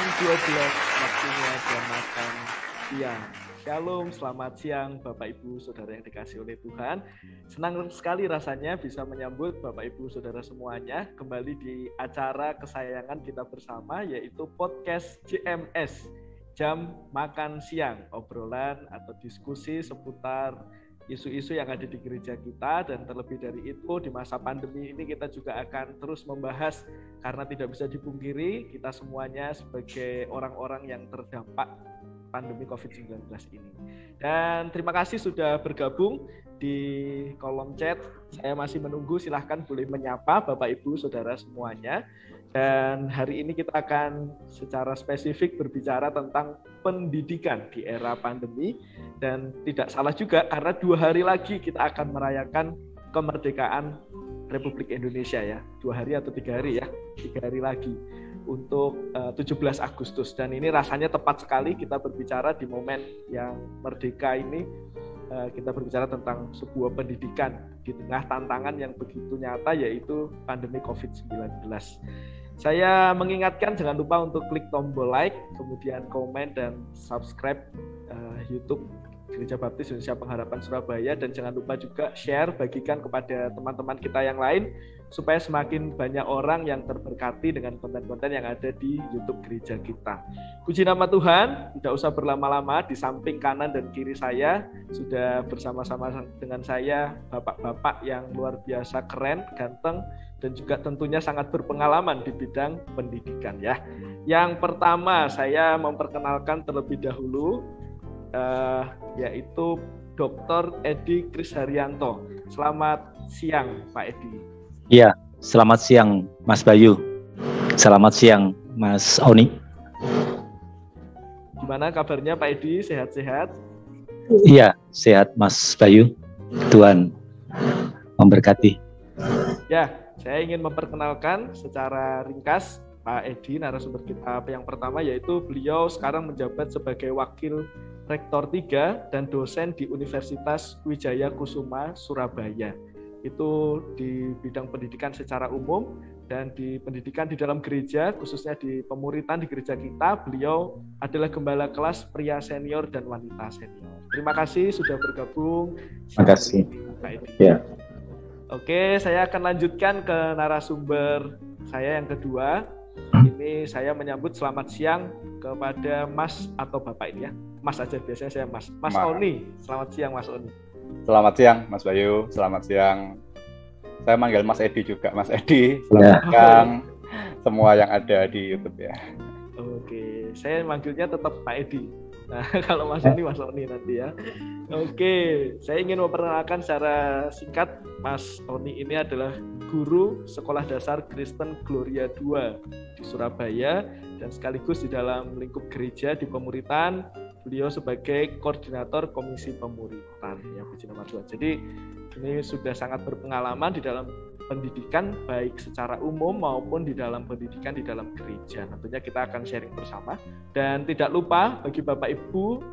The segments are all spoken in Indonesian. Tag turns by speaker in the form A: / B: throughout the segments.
A: 12 waktunya jam makan siang. Shalom, selamat siang Bapak Ibu Saudara yang dikasihi oleh Tuhan. Senang sekali rasanya bisa menyambut Bapak Ibu Saudara semuanya kembali di acara kesayangan kita bersama, yaitu podcast JMS, Jam Makan Siang, obrolan atau diskusi seputar isu-isu yang ada di gereja kita. Dan terlebih dari itu, di masa pandemi ini kita juga akan terus membahas, karena tidak bisa dipungkiri kita semuanya sebagai orang-orang yang terdampak pandemi COVID-19 ini. Dan terima kasih sudah bergabung di kolom chat. Saya masih menunggu, silahkan boleh menyapa Bapak Ibu Saudara semuanya. Dan hari ini kita akan secara spesifik berbicara tentang pendidikan di era pandemi. Dan tidak salah juga, karena 2 hari lagi kita akan merayakan kemerdekaan Republik Indonesia ya. 2 hari atau 3 hari ya, 3 hari lagi untuk 17 Agustus. Dan ini rasanya tepat sekali kita berbicara di momen yang merdeka ini. Kita berbicara tentang sebuah pendidikan di tengah tantangan yang begitu nyata, yaitu pandemi COVID-19. Saya mengingatkan jangan lupa untuk klik tombol like, kemudian komen dan subscribe YouTube Gereja Baptis Indonesia Pengharapan Surabaya, dan jangan lupa juga share, bagikan kepada teman-teman kita yang lain supaya semakin banyak orang yang terberkati dengan konten-konten yang ada di YouTube gereja kita. Puji nama Tuhan, tidak usah berlama-lama, di samping kanan dan kiri saya sudah bersama-sama dengan saya bapak-bapak yang luar biasa keren, ganteng, dan juga tentunya sangat berpengalaman di bidang pendidikan ya. Yang pertama saya memperkenalkan terlebih dahulu yaitu Dr. Edi Krisharyanto. Selamat siang Pak Edi.
B: Iya, selamat siang Mas Bayu. Selamat siang Mas Oni.
A: Gimana kabarnya Pak Edi? Sehat-sehat?
B: Iya, sehat Mas Bayu. Tuhan memberkati.
A: Ya, saya ingin memperkenalkan secara ringkas Pak Edi, narasumber kita yang pertama, yaitu beliau sekarang menjabat sebagai Wakil Rektor 3 dan dosen di Universitas Wijaya Kusuma, Surabaya. Itu di bidang pendidikan secara umum, dan di pendidikan di dalam gereja, khususnya di pemuritan di gereja kita, beliau adalah gembala kelas pria senior dan wanita senior. Terima kasih sudah bergabung.
B: Terima kasih.
A: Pak Edi.
B: Ya.
A: Oke, saya akan lanjutkan ke narasumber saya yang kedua. Ini saya menyambut selamat siang kepada Mas atau Bapak ini ya. Mas aja, biasanya saya Mas. Mas Oni, selamat siang Mas Oni.
C: Selamat siang Mas Bayu, selamat siang. Saya manggil Mas Edi juga, Mas Edi. Selamat siang semua yang ada di YouTube ya.
A: Oke, saya manggilnya tetap Pak Edi. Nah, kalau Mas Oni, Mas Oni nanti ya. Oke, saya ingin memperkenalkan secara singkat, Mas Oni ini adalah guru Sekolah Dasar Kristen Gloria 2 di Surabaya, dan sekaligus di dalam lingkup gereja di pemuritan, beliau sebagai koordinator komisi pemuritan. Ya, puji nama Tuhan. Jadi ini sudah sangat berpengalaman di dalam pendidikan, baik secara umum maupun di dalam pendidikan di dalam gereja. Tentunya kita akan sharing bersama. Dan tidak lupa bagi Bapak Ibu,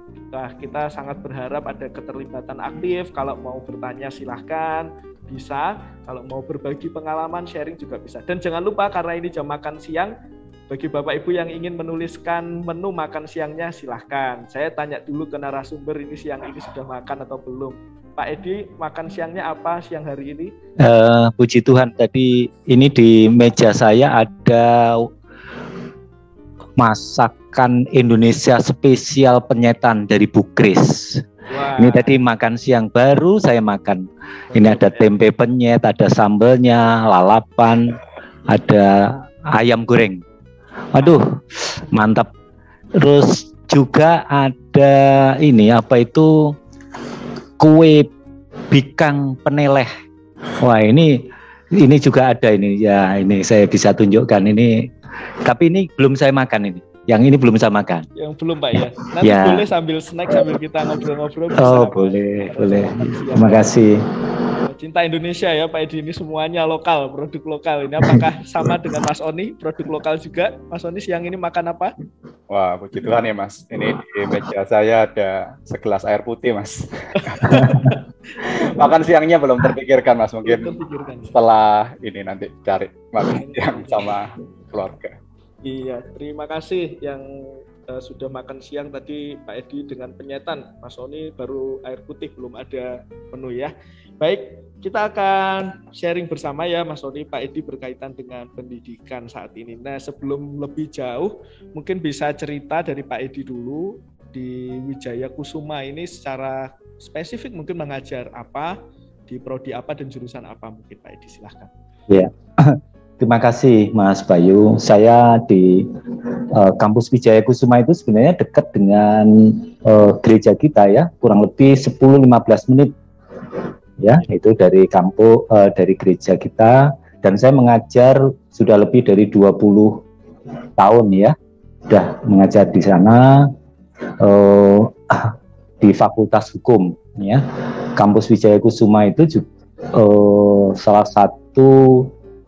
A: kita sangat berharap ada keterlibatan aktif. Kalau mau bertanya silahkan, bisa. Kalau mau berbagi pengalaman, sharing juga bisa. Dan jangan lupa, karena ini jam makan siang, bagi Bapak Ibu yang ingin menuliskan menu makan siangnya silahkan. Saya tanya dulu ke narasumber, ini siang ini sudah makan atau belum. Pak Edi, makan siangnya apa siang hari ini?
B: Puji Tuhan, tadi ini di meja saya ada masakan Indonesia spesial penyetan dari Bu Kris. Wah. Ini tadi makan siang baru saya makan. Ini ada tempe penyet, ada sambelnya, lalapan, ada ayam goreng. Aduh, mantap. Terus juga ada ini apa itu, kue bikang peneleh. Wah, ini juga ada ini. Ya, ini saya bisa tunjukkan ini. Tapi ini belum saya makan ini. Yang ini belum saya makan.
A: Yang belum Pak ya. Nanti ya. Boleh sambil snack sambil kita ngobrol-ngobrol.
B: Oh, boleh. Terima kasih.
A: Cinta Indonesia ya Pak Edi, ini semuanya lokal, produk lokal. Ini apakah sama dengan Mas Oni, produk lokal juga? Mas Oni siang ini makan apa?
C: Wah, puji Tuhan ya Mas. Ini di meja saya ada segelas air putih Mas. Makan siangnya belum terpikirkan Mas, mungkin setelah ini nanti cari makan siang sama keluarga.
A: Iya, terima kasih yang sudah makan siang tadi Pak Edi dengan penyetan. Mas Oni baru air putih, belum ada menu ya. Baik, kita akan sharing bersama ya Mas Oni, Pak Edi berkaitan dengan pendidikan saat ini. Nah, sebelum lebih jauh, mungkin bisa cerita dari Pak Edi dulu di Wijaya Kusuma ini secara spesifik mungkin mengajar apa, di prodi apa dan jurusan apa mungkin Pak Edi, silahkan.
B: Ya. Terima kasih Mas Bayu. Saya di kampus Wijaya Kusuma itu sebenarnya dekat dengan gereja kita ya, kurang lebih 10-15 menit. Ya, itu dari kampus dari gereja kita, dan saya mengajar sudah lebih dari 20 tahun ya. Sudah mengajar di sana di Fakultas Hukum ya. Kampus Wijaya Kusuma itu salah satu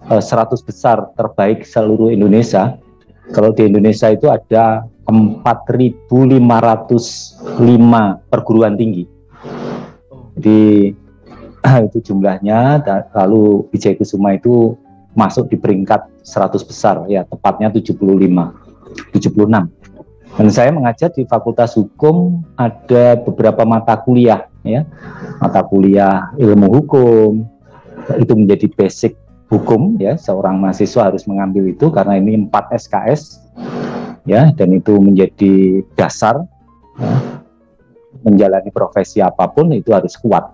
B: 100 besar terbaik seluruh Indonesia. Kalau di Indonesia itu ada 4.505 perguruan tinggi. Jadi itu jumlahnya. Lalu Wijaya Kusuma itu masuk di peringkat 100 besar ya, tepatnya 76. Dan saya mengajar di Fakultas Hukum, ada beberapa mata kuliah ya. Mata kuliah ilmu hukum itu menjadi basic hukum ya, seorang mahasiswa harus mengambil itu karena ini 4 SKS ya, dan itu menjadi dasar ya, menjalani profesi apapun itu harus kuat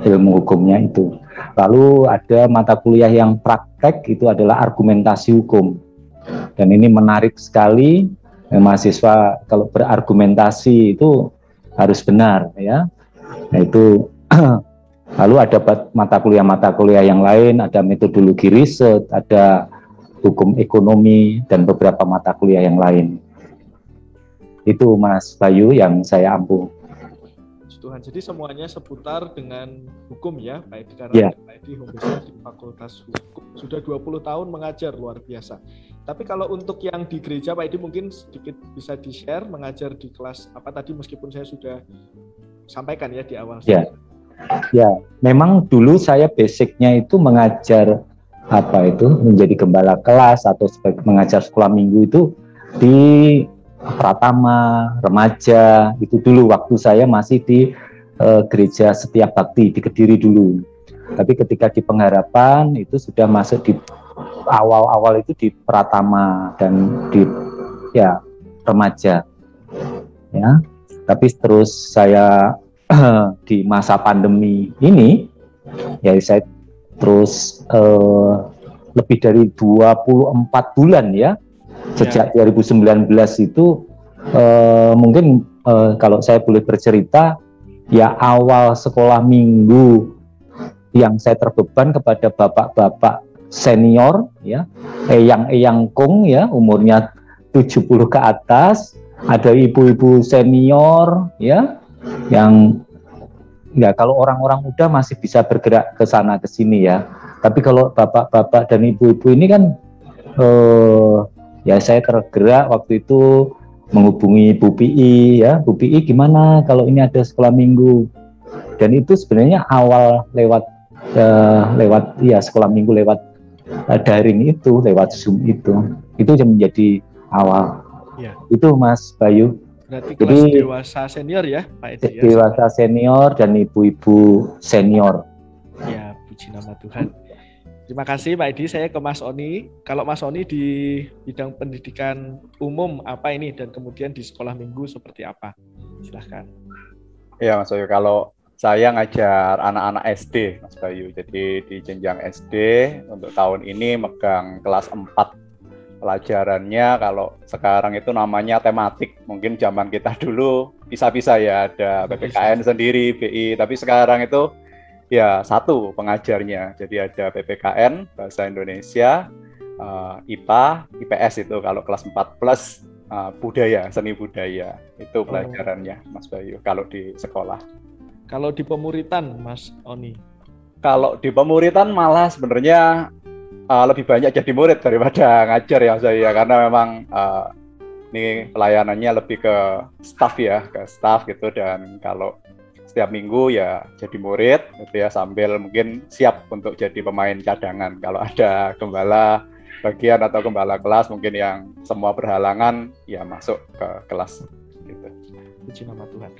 B: ilmu hukumnya itu. Lalu ada mata kuliah yang praktek, itu adalah argumentasi hukum, dan ini menarik sekali. Mahasiswa kalau berargumentasi itu harus benar ya. Nah itu lalu ada mata kuliah yang lain, ada metodologi riset, ada hukum ekonomi, dan beberapa mata kuliah yang lain. Itu Mas Bayu yang saya ampu.
A: Tuhan, jadi semuanya seputar dengan hukum ya, Pak Edi, karena
B: yeah.
A: Pak Edi homeschool di Fakultas Hukum. Sudah 20 tahun mengajar, luar biasa. Tapi kalau untuk yang di gereja, Pak Edi mungkin sedikit bisa di-share, mengajar di kelas apa tadi, meskipun saya sudah sampaikan ya di awal.
B: Ya. Ya, memang dulu saya basicnya itu mengajar apa itu, menjadi gembala kelas atau sebagai mengajar sekolah minggu itu di Pratama, remaja, itu dulu waktu saya masih di gereja Setia Bakti di Kediri dulu. Tapi ketika di Pengharapan itu sudah masuk di awal-awal itu di Pratama dan di ya remaja. Ya. Tapi terus saya di masa pandemi ini ya saya terus lebih dari 24 bulan ya sejak 2019 itu mungkin kalau saya boleh bercerita ya, awal sekolah minggu yang saya terbeban kepada bapak-bapak senior ya, eyang-eyang kung ya, umurnya 70 ke atas, ada ibu-ibu senior ya, yang ya kalau orang-orang muda masih bisa bergerak ke sana ke sini ya, tapi kalau bapak-bapak dan ibu-ibu ini kan ya saya tergerak waktu itu menghubungi Bu PI ya, Bu PI gimana kalau ini ada sekolah minggu, dan itu sebenarnya awal lewat ya sekolah minggu lewat daring itu, lewat Zoom itu yang menjadi awal ya. Itu Mas Bayu.
A: Berarti kelas dewasa senior ya Pak Edi ya?
B: Dewasa senior dan ibu-ibu senior.
A: Ya, puji nama Tuhan. Terima kasih Pak Edi. Saya ke Mas Oni. Kalau Mas Oni di bidang pendidikan umum apa ini, dan kemudian di sekolah minggu seperti apa? Silahkan.
C: Ya Mas Bayu, kalau saya ngajar anak-anak SD Mas Bayu. Jadi di jenjang SD untuk tahun ini megang kelas 4. Pelajarannya kalau sekarang itu namanya tematik. Mungkin zaman kita dulu bisa-bisa ya, ada PPKN sendiri, BI. Tapi sekarang itu ya satu pengajarnya, jadi ada PPKN, Bahasa Indonesia, IPA, IPS itu kalau kelas 4 plus budaya, seni budaya, itu pelajarannya Mas Bayu kalau di sekolah.
A: Kalau di pemuritan Mas Oni?
C: Kalau di pemuritan malah sebenarnya lebih banyak jadi murid daripada ngajar ya Mas Bayu, karena memang ini pelayanannya lebih ke staff ya, ke staff gitu, dan kalau setiap minggu ya jadi murid gitu ya, sambil mungkin siap untuk jadi pemain cadangan kalau ada gembala bagian atau gembala kelas mungkin yang semua berhalangan ya masuk ke kelas gitu.
A: Puji nama Tuhan.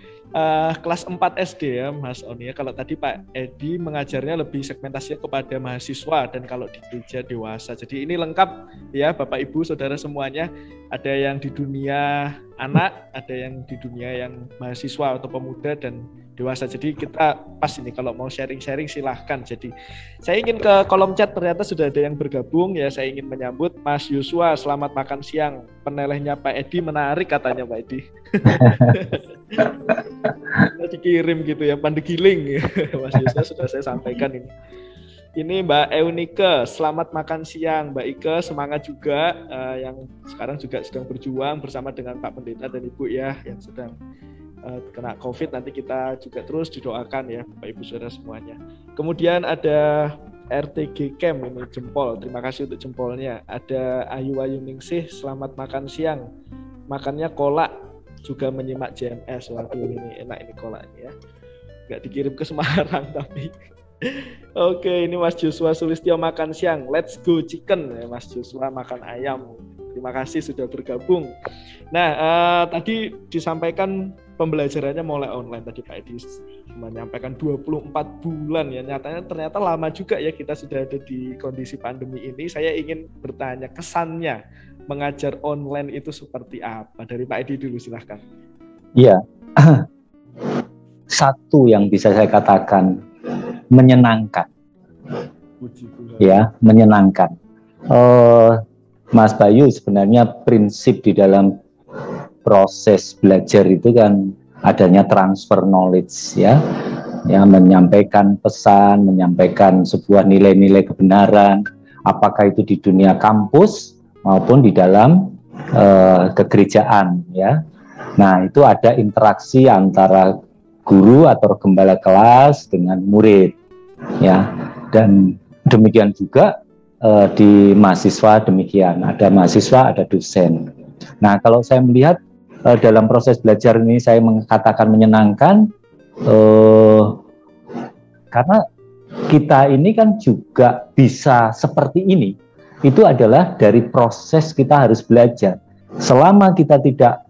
A: Kelas 4 SD ya Mas Oni ya. Kalau tadi Pak Edi mengajarnya lebih segmentasinya kepada mahasiswa dan kalau di gereja dewasa. Jadi ini lengkap ya Bapak Ibu Saudara semuanya. Ada yang di dunia anak, ada yang di dunia yang mahasiswa atau pemuda dan dewasa. Jadi kita pas ini kalau mau sharing-sharing silahkan. Jadi saya ingin ke kolom chat, ternyata sudah ada yang bergabung ya. Saya ingin menyambut Mas Yusua, selamat makan siang. Penelehnya Pak Edi menarik katanya Pak Edi. Dikirim gitu ya, pandegiling. Mas Yusua sudah saya sampaikan ini. Ini Mbak Eunike, selamat makan siang. Mbak Ike semangat juga yang sekarang juga sedang berjuang bersama dengan Pak Pendeta dan Ibu ya yang sedang kena COVID. Nanti kita juga terus didoakan ya Bapak Ibu Saudara semuanya. Kemudian ada RTG Camp ini jempol, terima kasih untuk jempolnya. Ada Ayu Ningsih, selamat makan siang. Makannya kolak juga menyimak JMS. Waduh ini enak ini kolaknya ya. Nggak dikirim ke Semarang tapi. Oke, ini Mas Joshua Sulistyo makan siang. Let's go chicken ya Mas Joshua makan ayam. Terima kasih sudah bergabung. Nah, tadi disampaikan pembelajarannya mulai online tadi Pak Edi menyampaikan 24 bulan ya. Nyatanya ternyata lama juga ya kita sudah ada di kondisi pandemi ini. Saya ingin bertanya kesannya mengajar online itu seperti apa? Dari Pak Edi dulu silahkan.
B: Iya. Satu yang bisa saya katakan menyenangkan. Ya, menyenangkan. Mas Bayu, sebenarnya prinsip di dalam proses belajar itu kan adanya transfer knowledge ya, menyampaikan pesan, menyampaikan sebuah nilai-nilai kebenaran, apakah itu di dunia kampus maupun di dalam kegerejaan ya. Nah itu ada interaksi antara guru atau gembala kelas dengan murid ya, dan demikian juga di mahasiswa demikian, ada mahasiswa, ada dosen. Nah, kalau saya melihat dalam proses belajar ini saya mengatakan menyenangkan karena kita ini kan juga bisa seperti ini. Itu adalah dari proses kita harus belajar. Selama kita tidak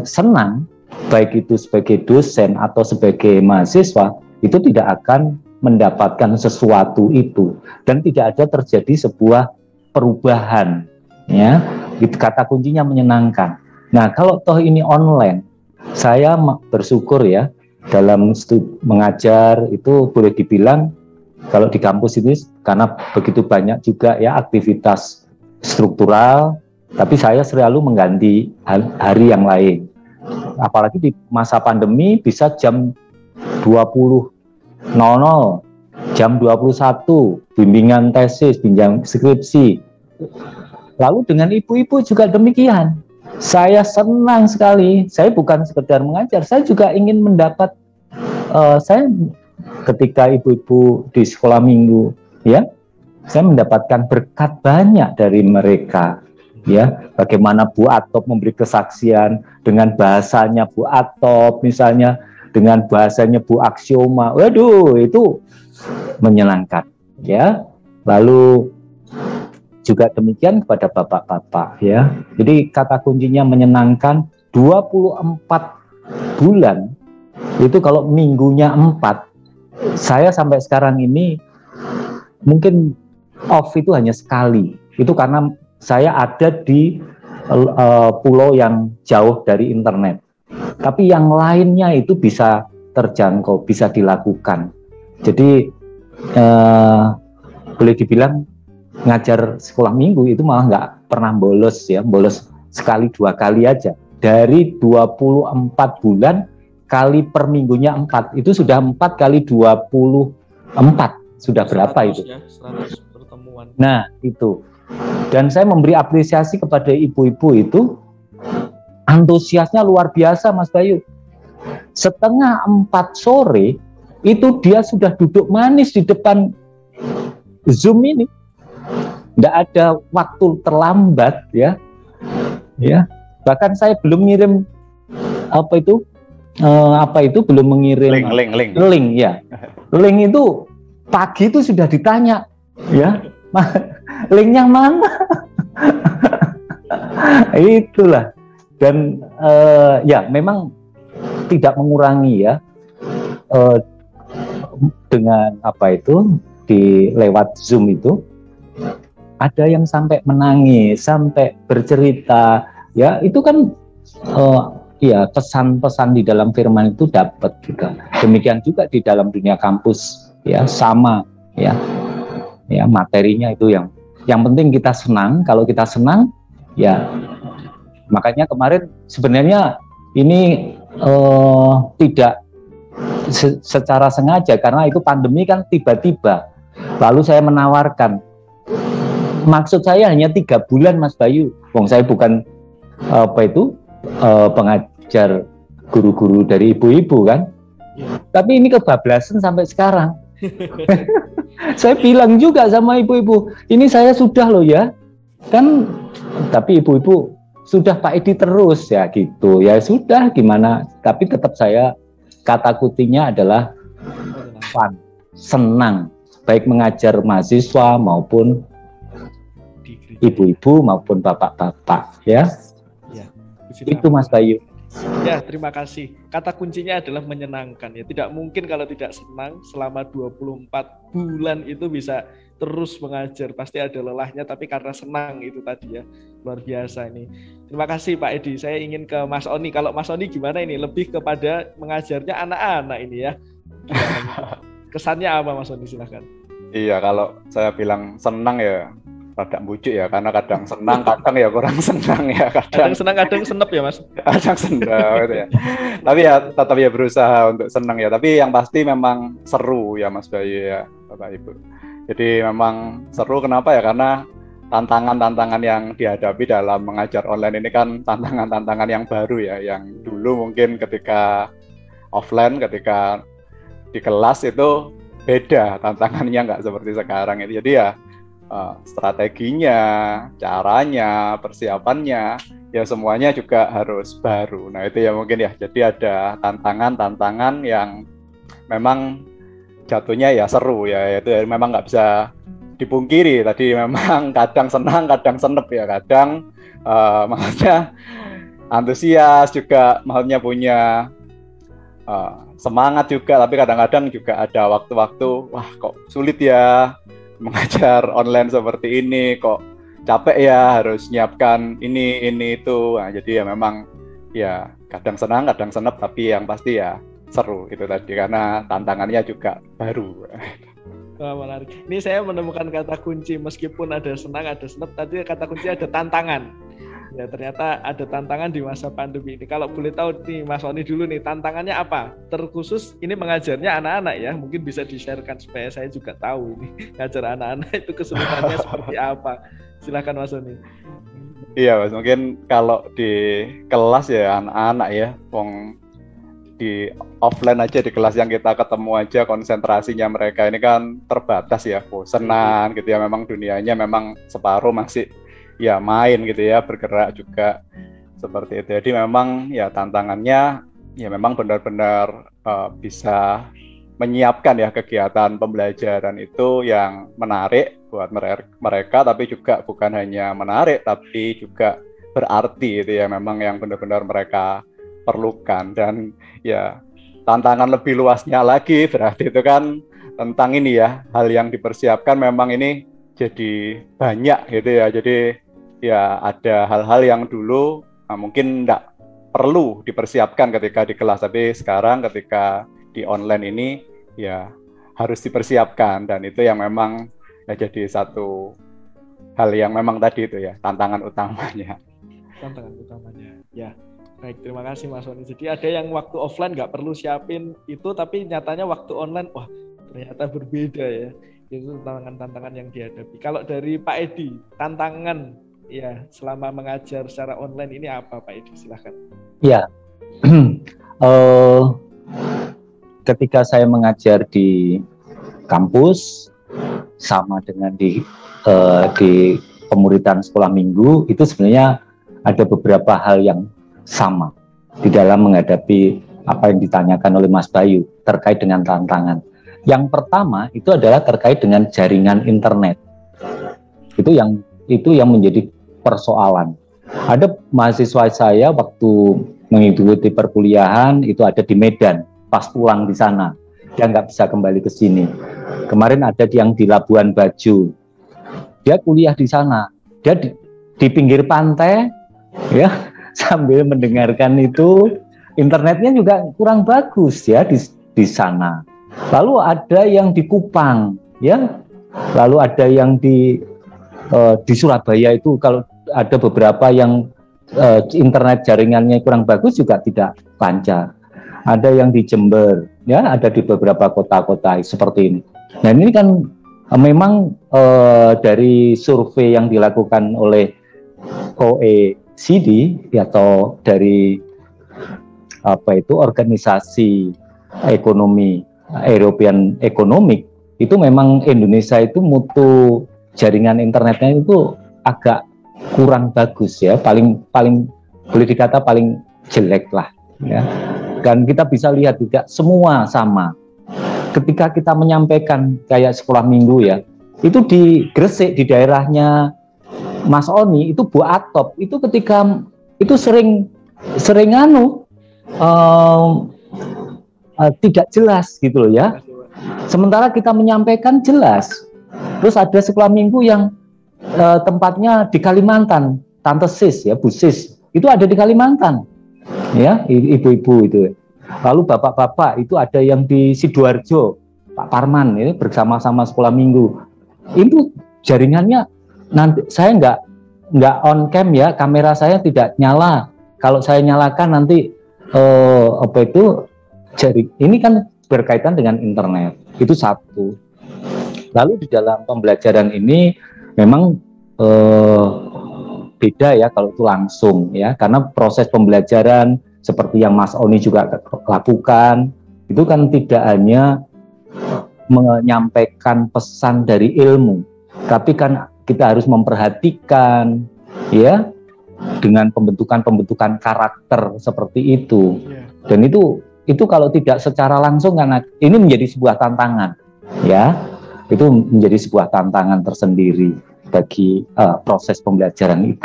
B: senang, baik itu sebagai dosen atau sebagai mahasiswa, itu tidak akan mendapatkan sesuatu itu dan tidak ada terjadi sebuah perubahan ya. Itu kata kuncinya menyenangkan. Nah kalau toh ini online, saya bersyukur ya dalam mengajar itu boleh dibilang kalau di kampus ini karena begitu banyak juga ya aktivitas struktural, tapi saya selalu mengganti hari yang lain. Apalagi di masa pandemi bisa jam 20.00, jam 21, bimbingan tesis, bimbingan skripsi. Lalu dengan ibu-ibu juga demikian. Saya senang sekali. Saya bukan sekedar mengajar, saya juga ingin mendapat. Saya ketika ibu-ibu di sekolah minggu, ya, saya mendapatkan berkat banyak dari mereka. Ya, bagaimana Bu Atop memberi kesaksian dengan bahasanya Bu Atop, misalnya dengan bahasanya Bu Aksioma. Waduh, itu menyenangkan. Ya, lalu juga demikian kepada bapak-bapak ya. Jadi kata kuncinya menyenangkan. 24 bulan itu kalau minggunya 4, saya sampai sekarang ini mungkin off itu hanya sekali. Itu karena saya ada di pulau yang jauh dari internet. Tapi yang lainnya itu bisa terjangkau, bisa dilakukan. Jadi boleh dibilang ngajar sekolah minggu itu malah nggak pernah bolos ya, bolos sekali 2 kali aja. Dari 24 bulan kali per minggunya 4, itu sudah 4 kali 24, sudah berapa itu? Ya, 100 pertemuan. Nah itu, dan saya memberi apresiasi kepada ibu-ibu itu, antusiasnya luar biasa Mas Bayu. Setengah 4 sore itu dia sudah duduk manis di depan Zoom ini. Tidak ada waktu terlambat ya, bahkan saya belum ngirim belum mengirim link ya, link itu pagi itu sudah ditanya ya, linknya mana? Itulah. Dan ya memang tidak mengurangi ya dengan apa itu di lewat Zoom itu ada yang sampai menangis, sampai bercerita ya, itu kan ya pesan-pesan di dalam firman itu dapat juga. Demikian juga di dalam dunia kampus ya, sama ya. Ya materinya itu yang penting kita senang. Kalau kita senang ya, makanya kemarin sebenarnya ini tidak secara sengaja karena itu pandemi kan tiba-tiba. Lalu saya menawarkan, maksud saya hanya 3 bulan Mas Bayu. Wong saya bukan pengajar guru-guru dari ibu-ibu kan. Tapi ini kebablasan sampai sekarang. Saya bilang juga sama ibu-ibu, ini saya sudah loh ya. Kan tapi ibu-ibu sudah Pak Edi terus ya gitu. Ya sudah gimana, tapi tetap saya kata kutinya adalah fun, senang, baik mengajar mahasiswa maupun ibu-ibu maupun bapak-bapak ya. Itu Mas Bayu.
A: Ya, terima kasih. Kata kuncinya adalah menyenangkan ya. Tidak mungkin kalau tidak senang selama 24 bulan itu bisa terus mengajar. Pasti ada lelahnya, tapi karena senang itu tadi ya. Luar biasa ini. Terima kasih Pak Edi. Saya ingin ke Mas Oni. Kalau Mas Oni gimana ini? Lebih kepada mengajarnya anak-anak ini ya. Kesannya apa Mas Oni? Silakan.
C: Iya, kalau saya bilang senang ya rada bujuk ya, karena kadang senang, kadang ya kurang senang ya,
A: kadang senang, kadang senep ya Mas.
C: Kadang senang gitu ya. Tapi ya tetap ya berusaha untuk senang ya. Tapi yang pasti memang seru ya Mas Bayu ya, Bapak Ibu. Jadi memang seru, kenapa ya? Karena tantangan-tantangan yang dihadapi dalam mengajar online ini kan tantangan-tantangan yang baru ya, yang dulu mungkin ketika offline, ketika di kelas itu beda tantangannya, nggak seperti sekarang itu. Jadi ya strateginya, caranya, persiapannya, ya semuanya juga harus baru. Nah itu ya mungkin ya, jadi ada tantangan-tantangan yang memang jatuhnya ya seru ya, itu ya memang nggak bisa dipungkiri. Tadi memang kadang senang, kadang senep ya, kadang maksudnya antusias juga, maksudnya punya semangat juga, tapi kadang-kadang juga ada waktu-waktu, wah kok sulit ya mengajar online seperti ini, kok capek ya harus nyiapkan ini itu. Nah, jadi ya memang ya kadang senang, kadang senep, tapi yang pasti ya seru itu tadi, karena tantangannya juga baru.
A: Wah, menarik. Ini saya menemukan kata kunci, meskipun ada senang, ada senep, tadi kata kunci ada tantangan. Ya ternyata ada tantangan di masa pandemi ini. Kalau boleh tahu nih Mas Oni dulu nih, tantangannya apa? Terkhusus ini mengajarnya anak-anak ya, mungkin bisa di-sharekan supaya saya juga tahu ini ngajar anak-anak itu kesulitannya seperti apa. Silakan Mas Oni.
C: Iya Mas, mungkin kalau di kelas ya anak-anak ya, di offline aja, di kelas yang kita ketemu aja, konsentrasinya mereka ini kan terbatas ya, bosenan gitu ya, memang dunianya memang separuh masih ya main gitu ya, bergerak juga seperti itu. Jadi memang ya tantangannya ya memang benar-benar bisa menyiapkan ya kegiatan pembelajaran itu yang menarik buat mereka, tapi juga bukan hanya menarik tapi juga berarti itu ya, memang yang benar-benar mereka perlukan. Dan ya tantangan lebih luasnya lagi berarti itu kan tentang ini ya, hal yang dipersiapkan memang ini jadi banyak gitu ya. Jadi ya ada hal-hal yang dulu mungkin tidak perlu dipersiapkan ketika di kelas, tapi sekarang ketika di online ini ya harus dipersiapkan, dan itu yang memang ya jadi satu hal yang memang tadi itu ya tantangan utamanya.
A: Tantangan utamanya ya. Baik, terima kasih Mas Oni. Jadi ada yang waktu offline nggak perlu siapin itu, tapi nyatanya waktu online wah ternyata berbeda ya. Itu tantangan-tantangan yang dihadapi. Kalau dari Pak Edi, tantangan ya selama mengajar secara online ini apa Pak Edi? Silahkan.
B: Ya, ketika saya mengajar di kampus sama dengan di pemuridan sekolah minggu, itu sebenarnya ada beberapa hal yang sama di dalam menghadapi apa yang ditanyakan oleh Mas Bayu terkait dengan tantangan. Yang pertama itu adalah terkait dengan jaringan internet. Itu yang menjadi persoalan. Ada mahasiswa saya waktu mengikuti perkuliahan itu ada di Medan, pas pulang di sana dia nggak bisa kembali ke sini. Kemarin ada yang di Labuan Bajo, dia kuliah di sana, dia di pinggir pantai ya sambil mendengarkan itu. Internetnya juga kurang bagus ya di sana. Lalu ada yang di Kupang ya, lalu ada yang di Surabaya itu kalau ada beberapa yang internet jaringannya kurang bagus juga tidak lancar. Ada yang di Jember ya, ada di beberapa kota-kota seperti ini. Nah ini kan memang dari survei yang dilakukan oleh OECD atau dari organisasi ekonomi European Economic, itu memang Indonesia itu mutu jaringan internetnya itu agak kurang bagus ya, paling boleh dikata paling jelek lah ya. Dan kita bisa lihat juga semua sama. Ketika kita menyampaikan kayak sekolah minggu ya, itu di Gresik di daerahnya Mas Oni itu Bu Atop itu ketika itu sering tidak jelas gitu loh ya. Sementara kita menyampaikan jelas. Terus ada sekolah minggu yang tempatnya di Kalimantan, Tante Sis ya, Bu Sis, itu ada di Kalimantan. Ya, ibu-ibu itu. Lalu bapak-bapak itu ada yang di Sidoarjo, Pak Parman ini bersama-sama sekolah minggu. Itu jaringannya nanti saya nggak on cam ya, kamera saya tidak nyala. Kalau saya nyalakan nanti ini kan berkaitan dengan internet. Itu satu. Lalu di dalam pembelajaran ini memang beda ya kalau itu langsung ya, karena proses pembelajaran seperti yang Mas Oni juga lakukan itu kan tidak hanya menyampaikan pesan dari ilmu, tapi kan kita harus memperhatikan ya dengan pembentukan karakter seperti itu. Dan itu kalau tidak secara langsung kan ini menjadi sebuah tantangan ya, itu menjadi sebuah tantangan tersendiri bagi proses pembelajaran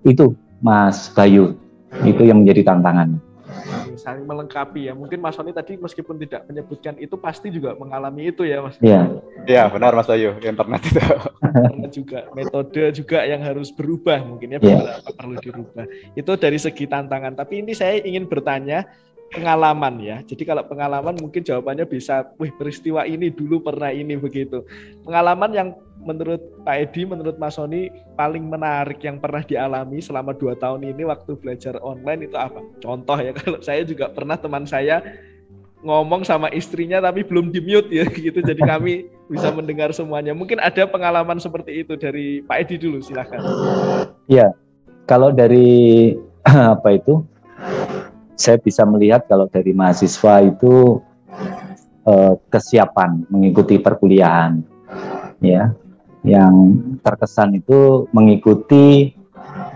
B: itu Mas Bayu, itu yang menjadi tantangan.
A: Saling melengkapi ya. Mungkin Mas Oni tadi meskipun tidak menyebutkan itu pasti juga mengalami itu ya Mas.
C: Iya benar Mas Bayu, internet itu.
A: Internet juga, metode juga yang harus berubah mungkin ya, beberapa perlu dirubah. Itu dari segi tantangan. Tapi ini saya ingin bertanya pengalaman ya. Jadi kalau pengalaman mungkin jawabannya bisa, peristiwa ini dulu pernah ini begitu. Pengalaman yang menurut Pak Edi, menurut Mas Oni paling menarik yang pernah dialami selama 2 tahun ini waktu belajar online itu apa? Contoh ya, kalau saya juga pernah teman saya ngomong sama istrinya tapi belum di-mute ya gitu. Jadi kami bisa mendengar semuanya. Mungkin ada pengalaman seperti itu dari Pak Edi dulu, silakan.
B: Ya, kalau dari saya bisa melihat kalau dari mahasiswa itu kesiapan mengikuti perkuliahan ya. Yang terkesan itu mengikuti,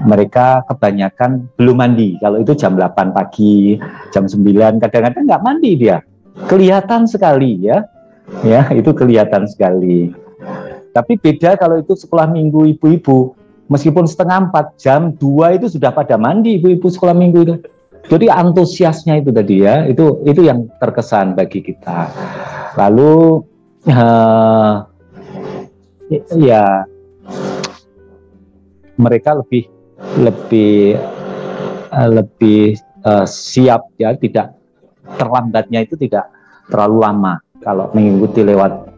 B: mereka kebanyakan belum mandi. Kalau itu jam 8 pagi, jam 9 kadang-kadang nggak mandi dia. Kelihatan sekali ya. Ya, itu kelihatan sekali. Tapi beda kalau itu sekolah minggu ibu-ibu, meskipun setengah 4, jam 2 itu sudah pada mandi ibu-ibu sekolah minggu itu. Jadi antusiasnya itu tadi ya, itu yang terkesan bagi kita. Lalu ya mereka lebih siap ya, tidak terlambatnya itu tidak terlalu lama kalau mengikuti lewat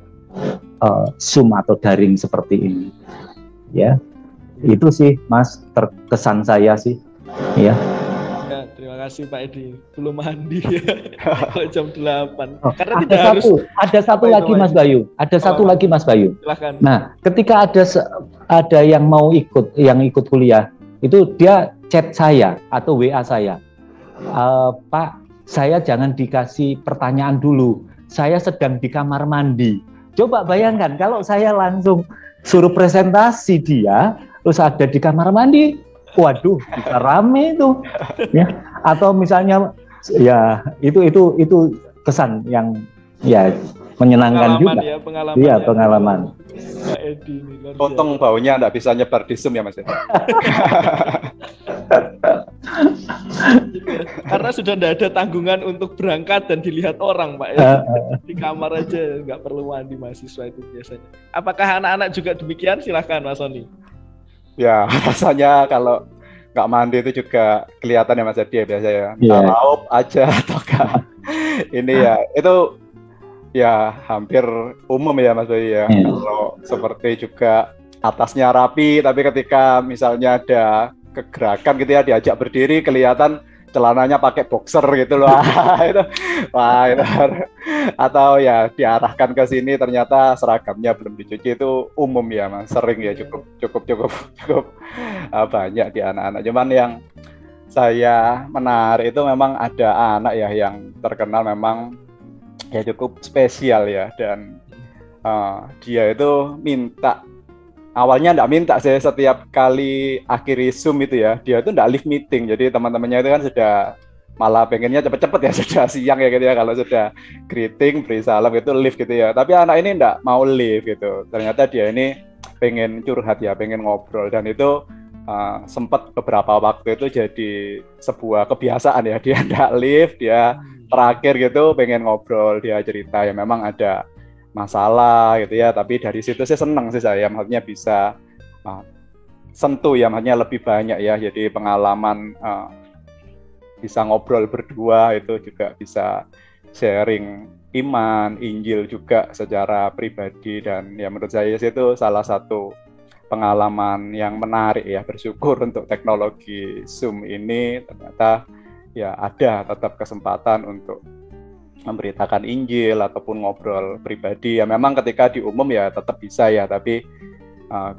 B: Zoom atau daring seperti ini ya. Itu sih Mas terkesan saya sih ya.
A: Terima kasih Pak Edi, belum mandi ya kalau jam 8. Karena
B: ada satu lagi Mas Bayu. Ada satu lagi Mas Bayu.
A: Silakan.
B: Nah, ketika ada yang mau ikut kuliah, itu dia chat saya atau WA saya. Pak, saya jangan dikasih pertanyaan dulu. Saya sedang di kamar mandi. Coba bayangkan kalau saya langsung suruh presentasi dia, terus ada di kamar mandi. Waduh, bisa rame itu, ya. Atau misalnya, ya itu kesan yang ya menyenangkan
A: pengalaman
B: juga.
A: Ya, pengalaman
B: Iya,
A: ya.
B: pengalaman.
A: Mbak Edi ini.
C: Potong baunya nggak bisa nyebar di Zoom ya Mas.
A: Karena sudah tidak ada tanggungan untuk berangkat dan dilihat orang, Pak. Ya. Di kamar aja, nggak perlu mandi mahasiswa itu biasanya. Apakah anak-anak juga demikian? Silahkan Mas Sony.
C: Ya, rasanya kalau nggak mandi itu juga kelihatan ya Mas Edi ya biasa ya. Laup aja atau ini ya, itu ya hampir umum ya Mas Bayu ya. Kalau seperti juga atasnya rapi, tapi ketika misalnya ada kegerakan gitu ya, diajak berdiri kelihatan celananya pakai boxer gitu loh. itu atau ya diarahkan ke sini ternyata seragamnya belum dicuci, itu umum ya Mas, sering ya, cukup banyak di anak-anak. Cuman yang saya menarik itu memang ada anak ya yang terkenal memang ya cukup spesial ya, dan dia itu awalnya enggak minta, saya setiap kali akhiri Zoom itu ya, dia itu enggak live meeting, jadi teman-temannya itu kan sudah malah pengennya cepet-cepet ya, sudah siang ya gitu ya, kalau sudah greeting, beri salam gitu live gitu ya, tapi anak ini enggak mau live gitu, ternyata dia ini pengen curhat ya, pengen ngobrol, dan itu sempat beberapa waktu itu jadi sebuah kebiasaan ya, dia enggak live, dia terakhir gitu pengen ngobrol, dia cerita ya memang ada masalah gitu ya, tapi dari situ saya senang sih, saya maksudnya bisa sentuh ya, maksudnya lebih banyak ya, jadi pengalaman bisa ngobrol berdua, itu juga bisa sharing iman, Injil juga secara pribadi, dan ya menurut saya itu salah satu pengalaman yang menarik ya, bersyukur untuk teknologi Zoom ini ternyata ya ada tetap kesempatan untuk memberitakan Injil ataupun ngobrol pribadi. Ya memang ketika di umum ya tetap bisa ya, tapi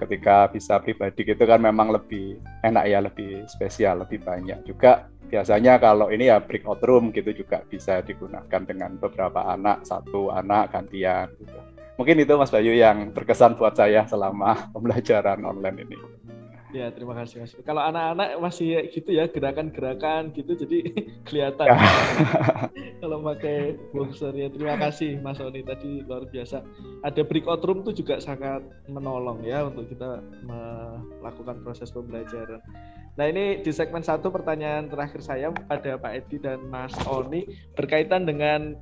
C: ketika bisa pribadi gitu kan memang lebih enak ya, lebih spesial, lebih banyak. Juga biasanya kalau ini ya breakout room gitu juga bisa digunakan dengan beberapa anak, satu anak gantian gitu. Mungkin itu Mas Bayu yang berkesan buat saya selama pembelajaran online ini.
A: Ya, terima kasih Mas. Kalau anak-anak masih gitu ya, gerakan-gerakan gitu, jadi kelihatan. Kalau pakai boxer ya, terima kasih Mas Sony tadi, luar biasa. Ada breakout room itu juga sangat menolong ya untuk kita melakukan proses pembelajaran. Nah, ini di segmen 1 pertanyaan terakhir saya pada Pak Edi dan Mas Sony berkaitan dengan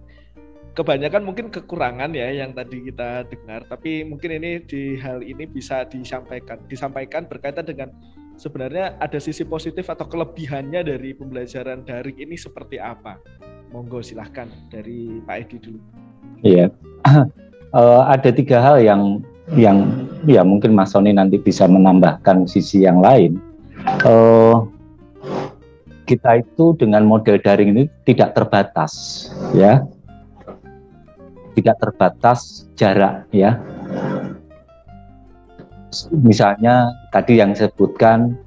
A: kebanyakan mungkin kekurangan ya yang tadi kita dengar, tapi mungkin ini di hal ini bisa disampaikan berkaitan dengan sebenarnya ada sisi positif atau kelebihannya dari pembelajaran daring ini seperti apa. Monggo silahkan dari Pak Edi dulu.
B: Iya, ada 3 hal yang ya mungkin Mas Sony nanti bisa menambahkan sisi yang lain. Kita itu dengan model daring ini tidak terbatas ya. Tidak terbatas jarak ya. Misalnya tadi yang disebutkan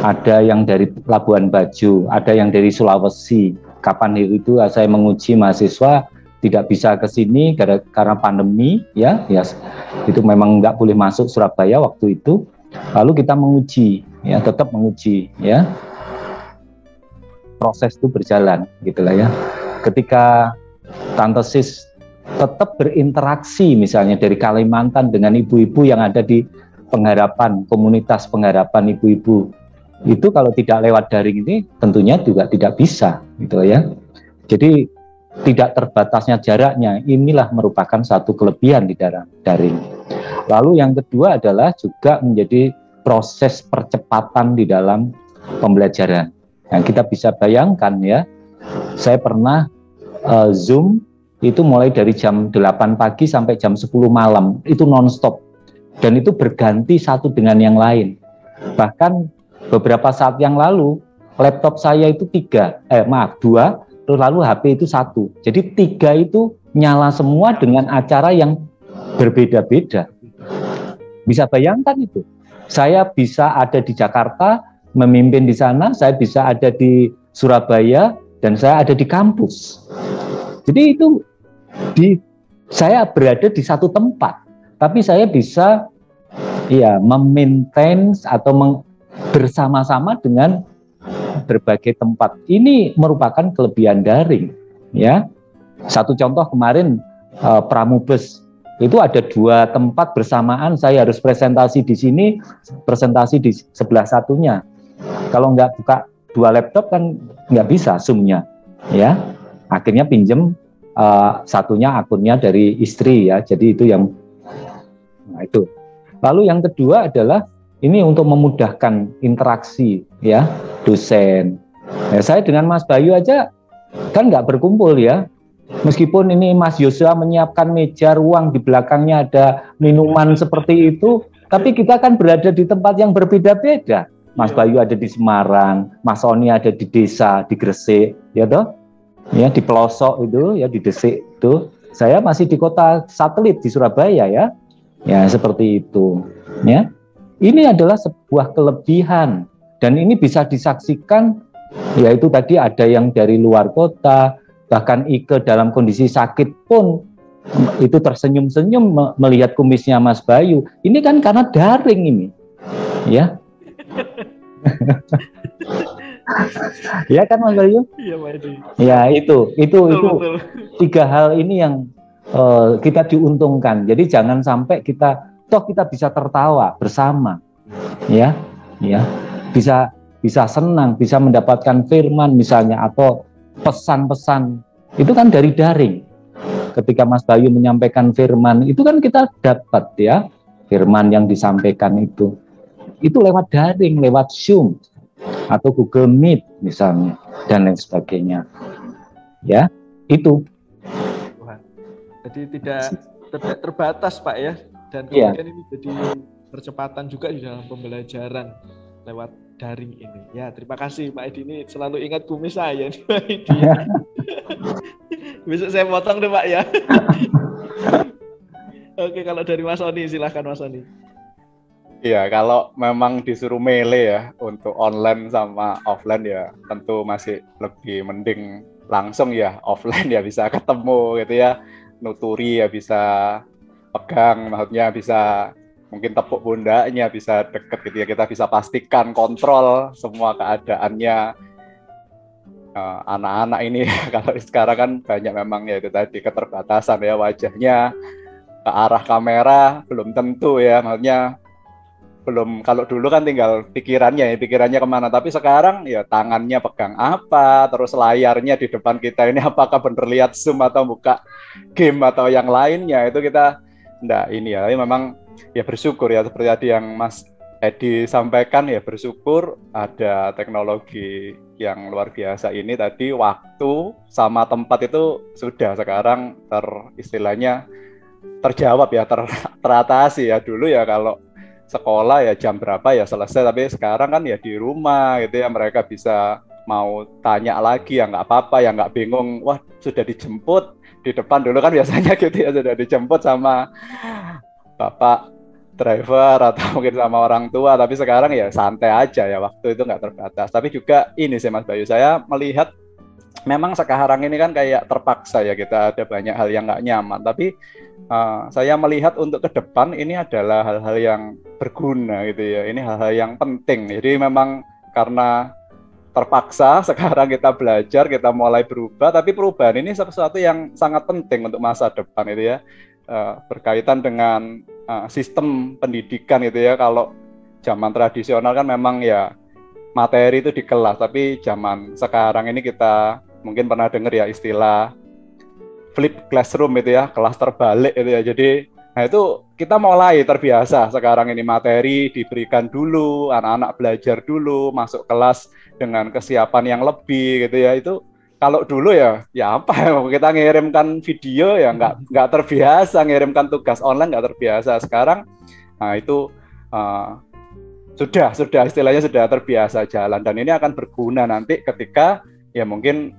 B: ada yang dari Labuan Bajo, ada yang dari Sulawesi. Kapan itu saya menguji mahasiswa tidak bisa ke sini karena pandemi ya, itu memang nggak boleh masuk Surabaya waktu itu. Lalu kita menguji ya, tetap menguji ya. Proses itu berjalan gitulah ya. Ketika Tante Sis tetap berinteraksi misalnya dari Kalimantan dengan ibu-ibu yang ada di pengharapan, komunitas pengharapan ibu-ibu, itu kalau tidak lewat daring ini tentunya juga tidak bisa gitu ya. Jadi tidak terbatasnya jaraknya, inilah merupakan satu kelebihan di daring. Lalu yang kedua adalah juga menjadi proses percepatan di dalam pembelajaran. Yang kita bisa bayangkan ya, saya pernah Zoom itu mulai dari jam 8 pagi sampai jam 10 malam, itu non-stop. Dan itu berganti satu dengan yang lain. Bahkan beberapa saat yang lalu, laptop saya itu 2, terus lalu HP itu 1. Jadi 3 itu nyala semua dengan acara yang berbeda-beda. Bisa bayangkan itu. Saya bisa ada di Jakarta, memimpin di sana, saya bisa ada di Surabaya, dan saya ada di kampus. Jadi itu saya berada di satu tempat, tapi saya bisa ya memaintain atau bersama-sama dengan berbagai tempat. Ini merupakan kelebihan daring ya. Satu contoh kemarin Pramubes. Itu ada 2 tempat bersamaan, saya harus presentasi di sini, presentasi di sebelah satunya. Kalau nggak buka 2 laptop kan nggak bisa Zoom-nya, ya. Akhirnya pinjem satunya akunnya dari istri, ya. Jadi itu yang, nah itu. Lalu yang kedua adalah ini untuk memudahkan interaksi, ya, dosen. Ya, saya dengan Mas Bayu aja kan nggak berkumpul, ya. Meskipun ini Mas Yosua menyiapkan meja ruang, di belakangnya ada minuman seperti itu, tapi kita kan berada di tempat yang berbeda-beda. Mas Bayu ada di Semarang, Mas Oni ada di desa, di Gresik, ya toh? Ya, di pelosok itu, ya di Desik itu. Saya masih di kota satelit di Surabaya, ya. Ya, seperti itu, ya. Ini adalah sebuah kelebihan dan ini bisa disaksikan, yaitu tadi ada yang dari luar kota, bahkan Ike dalam kondisi sakit pun itu tersenyum-senyum melihat kumisnya Mas Bayu. Ini kan karena daring ini, ya. Ya kan Mas Bayu?
A: Iya Pak Edi.
B: Ya itu
A: Betul.
B: 3 hal ini yang kita diuntungkan. Jadi jangan sampai kita bisa tertawa bersama, ya, bisa senang, bisa mendapatkan firman misalnya atau pesan-pesan itu kan dari daring. Ketika Mas Bayu menyampaikan firman itu kan kita dapat, ya, firman yang disampaikan itu lewat daring, lewat Zoom atau Google Meet misalnya dan lain sebagainya, ya. Itu
A: jadi tidak terbatas Pak, ya, dan
B: ya.
A: kemudian ini jadi percepatan juga di dalam pembelajaran lewat daring ini. Ya, terima kasih Pak Edi, ini selalu ingat kumis saya nih Pak Edi. Besok saya potong deh Pak, ya. Oke, kalau dari Mas Oni silahkan Mas Oni.
C: Iya, kalau memang disuruh milih ya untuk online sama offline ya tentu masih lebih mending langsung ya offline, ya bisa ketemu gitu ya, nuturi ya, bisa pegang, maksudnya bisa mungkin tepuk pundaknya, bisa deket gitu ya, kita bisa pastikan kontrol semua keadaannya. Anak-anak ini kalau sekarang kan banyak memang ya itu tadi keterbatasan ya, wajahnya ke arah kamera belum tentu ya, maksudnya belum, kalau dulu kan tinggal pikirannya kemana, tapi sekarang ya tangannya pegang apa, terus layarnya di depan kita ini apakah benar lihat Zoom atau buka game atau yang lainnya, itu kita enggak ini ya. Tapi memang ya bersyukur ya, seperti tadi yang Mas Edi sampaikan ya, bersyukur ada teknologi yang luar biasa ini tadi, waktu sama tempat itu sudah sekarang istilahnya terjawab ya, teratasi ya. Dulu ya kalau sekolah ya jam berapa ya selesai, tapi sekarang kan ya di rumah gitu ya, mereka bisa mau tanya lagi ya nggak apa-apa, ya nggak bingung, wah sudah dijemput di depan. Dulu kan biasanya gitu ya, sudah dijemput sama bapak driver atau mungkin sama orang tua, tapi sekarang ya santai aja ya, waktu itu nggak terbatas. Tapi juga ini sih Mas Bayu, saya melihat memang sekarang ini kan kayak terpaksa ya, kita ada banyak hal yang nggak nyaman, tapi saya melihat untuk ke depan ini adalah hal-hal yang berguna gitu ya, ini hal-hal yang penting. Jadi memang karena terpaksa sekarang kita belajar, kita mulai berubah, tapi perubahan ini sesuatu yang sangat penting untuk masa depan itu ya, berkaitan dengan sistem pendidikan gitu ya. Kalau zaman tradisional kan memang ya materi itu di kelas, tapi zaman sekarang ini kita mungkin pernah dengar ya istilah flip classroom itu ya, kelas terbalik itu ya. Jadi nah itu kita mulai terbiasa sekarang ini, materi diberikan dulu, anak-anak belajar dulu, masuk kelas dengan kesiapan yang lebih gitu ya. Itu kalau dulu ya apa ya, kita ngirimkan video ya nggak terbiasa, ngirimkan tugas online nggak terbiasa. Sekarang nah itu sudah istilahnya sudah terbiasa jalan, dan ini akan berguna nanti ketika ya mungkin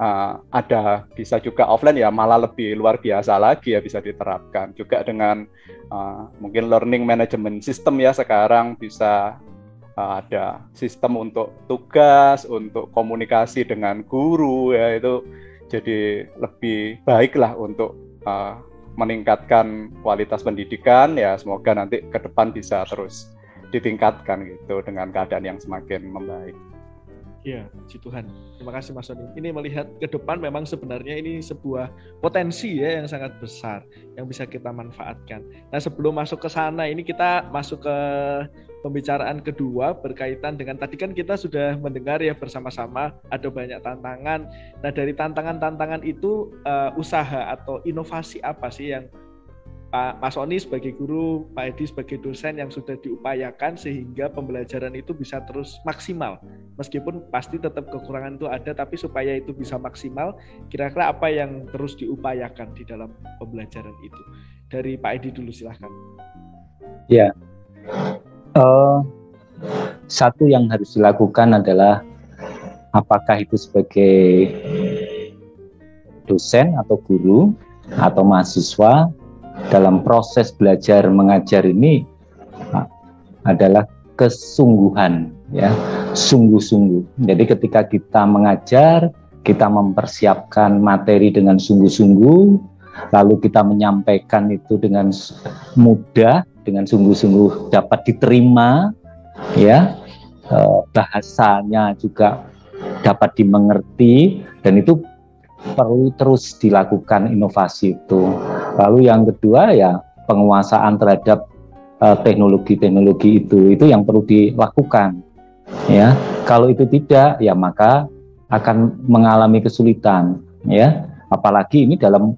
C: ada bisa juga offline ya, malah lebih luar biasa lagi ya, bisa diterapkan juga dengan mungkin learning management system ya. Sekarang bisa ada sistem untuk tugas, untuk komunikasi dengan guru ya, itu jadi lebih baik lah untuk meningkatkan kualitas pendidikan ya. Semoga nanti ke depan bisa terus ditingkatkan gitu dengan keadaan yang semakin membaik.
A: Iya, puji Tuhan. Terima kasih Mas Sony. Ini melihat ke depan memang sebenarnya ini sebuah potensi ya yang sangat besar yang bisa kita manfaatkan. Nah, sebelum masuk ke sana, ini kita masuk ke pembicaraan kedua berkaitan dengan tadi kan kita sudah mendengar ya bersama-sama ada banyak tantangan. Nah, dari tantangan-tantangan itu usaha atau inovasi apa sih yang Pak Mas Sony sebagai guru, Pak Edi sebagai dosen yang sudah diupayakan sehingga pembelajaran itu bisa terus maksimal. Meskipun pasti tetap kekurangan itu ada, tapi supaya itu bisa maksimal, kira-kira apa yang terus diupayakan di dalam pembelajaran itu? Dari Pak Edi dulu silahkan.
B: Ya, satu yang harus dilakukan adalah apakah itu sebagai dosen atau guru atau mahasiswa dalam proses belajar mengajar ini adalah kesungguhan, ya, sungguh-sungguh. Jadi ketika kita mengajar, kita mempersiapkan materi dengan sungguh-sungguh, lalu kita menyampaikan itu dengan mudah, dengan sungguh-sungguh dapat diterima, ya, bahasanya juga dapat dimengerti, dan itu perlu terus dilakukan inovasi itu. Lalu yang kedua ya penguasaan terhadap teknologi-teknologi itu yang perlu dilakukan. Ya, kalau itu tidak ya maka akan mengalami kesulitan. Ya, apalagi ini dalam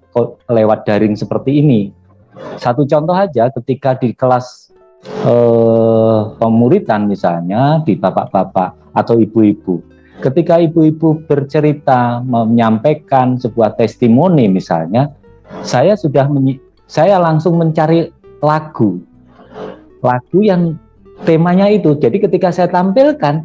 B: lewat daring seperti ini. Satu contoh aja ketika di kelas pemuritan misalnya di bapak-bapak atau ibu-ibu. Ketika ibu-ibu bercerita, menyampaikan sebuah testimoni misalnya, saya langsung mencari lagu yang temanya itu. Jadi ketika saya tampilkan,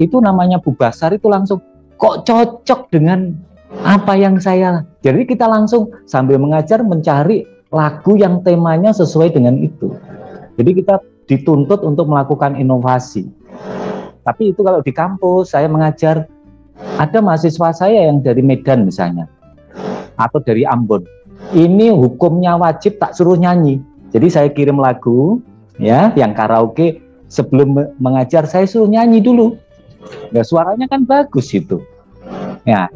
B: itu namanya Bu Basar itu langsung kok cocok dengan apa yang saya. Jadi kita langsung sambil mengajar mencari lagu yang temanya sesuai dengan itu. Jadi kita dituntut untuk melakukan inovasi. Tapi itu kalau di kampus saya mengajar, ada mahasiswa saya yang dari Medan misalnya, atau dari Ambon. Ini hukumnya wajib tak suruh nyanyi. Jadi saya kirim lagu, ya, yang karaoke, sebelum mengajar saya suruh nyanyi dulu. Ya, suaranya kan bagus itu. Ya,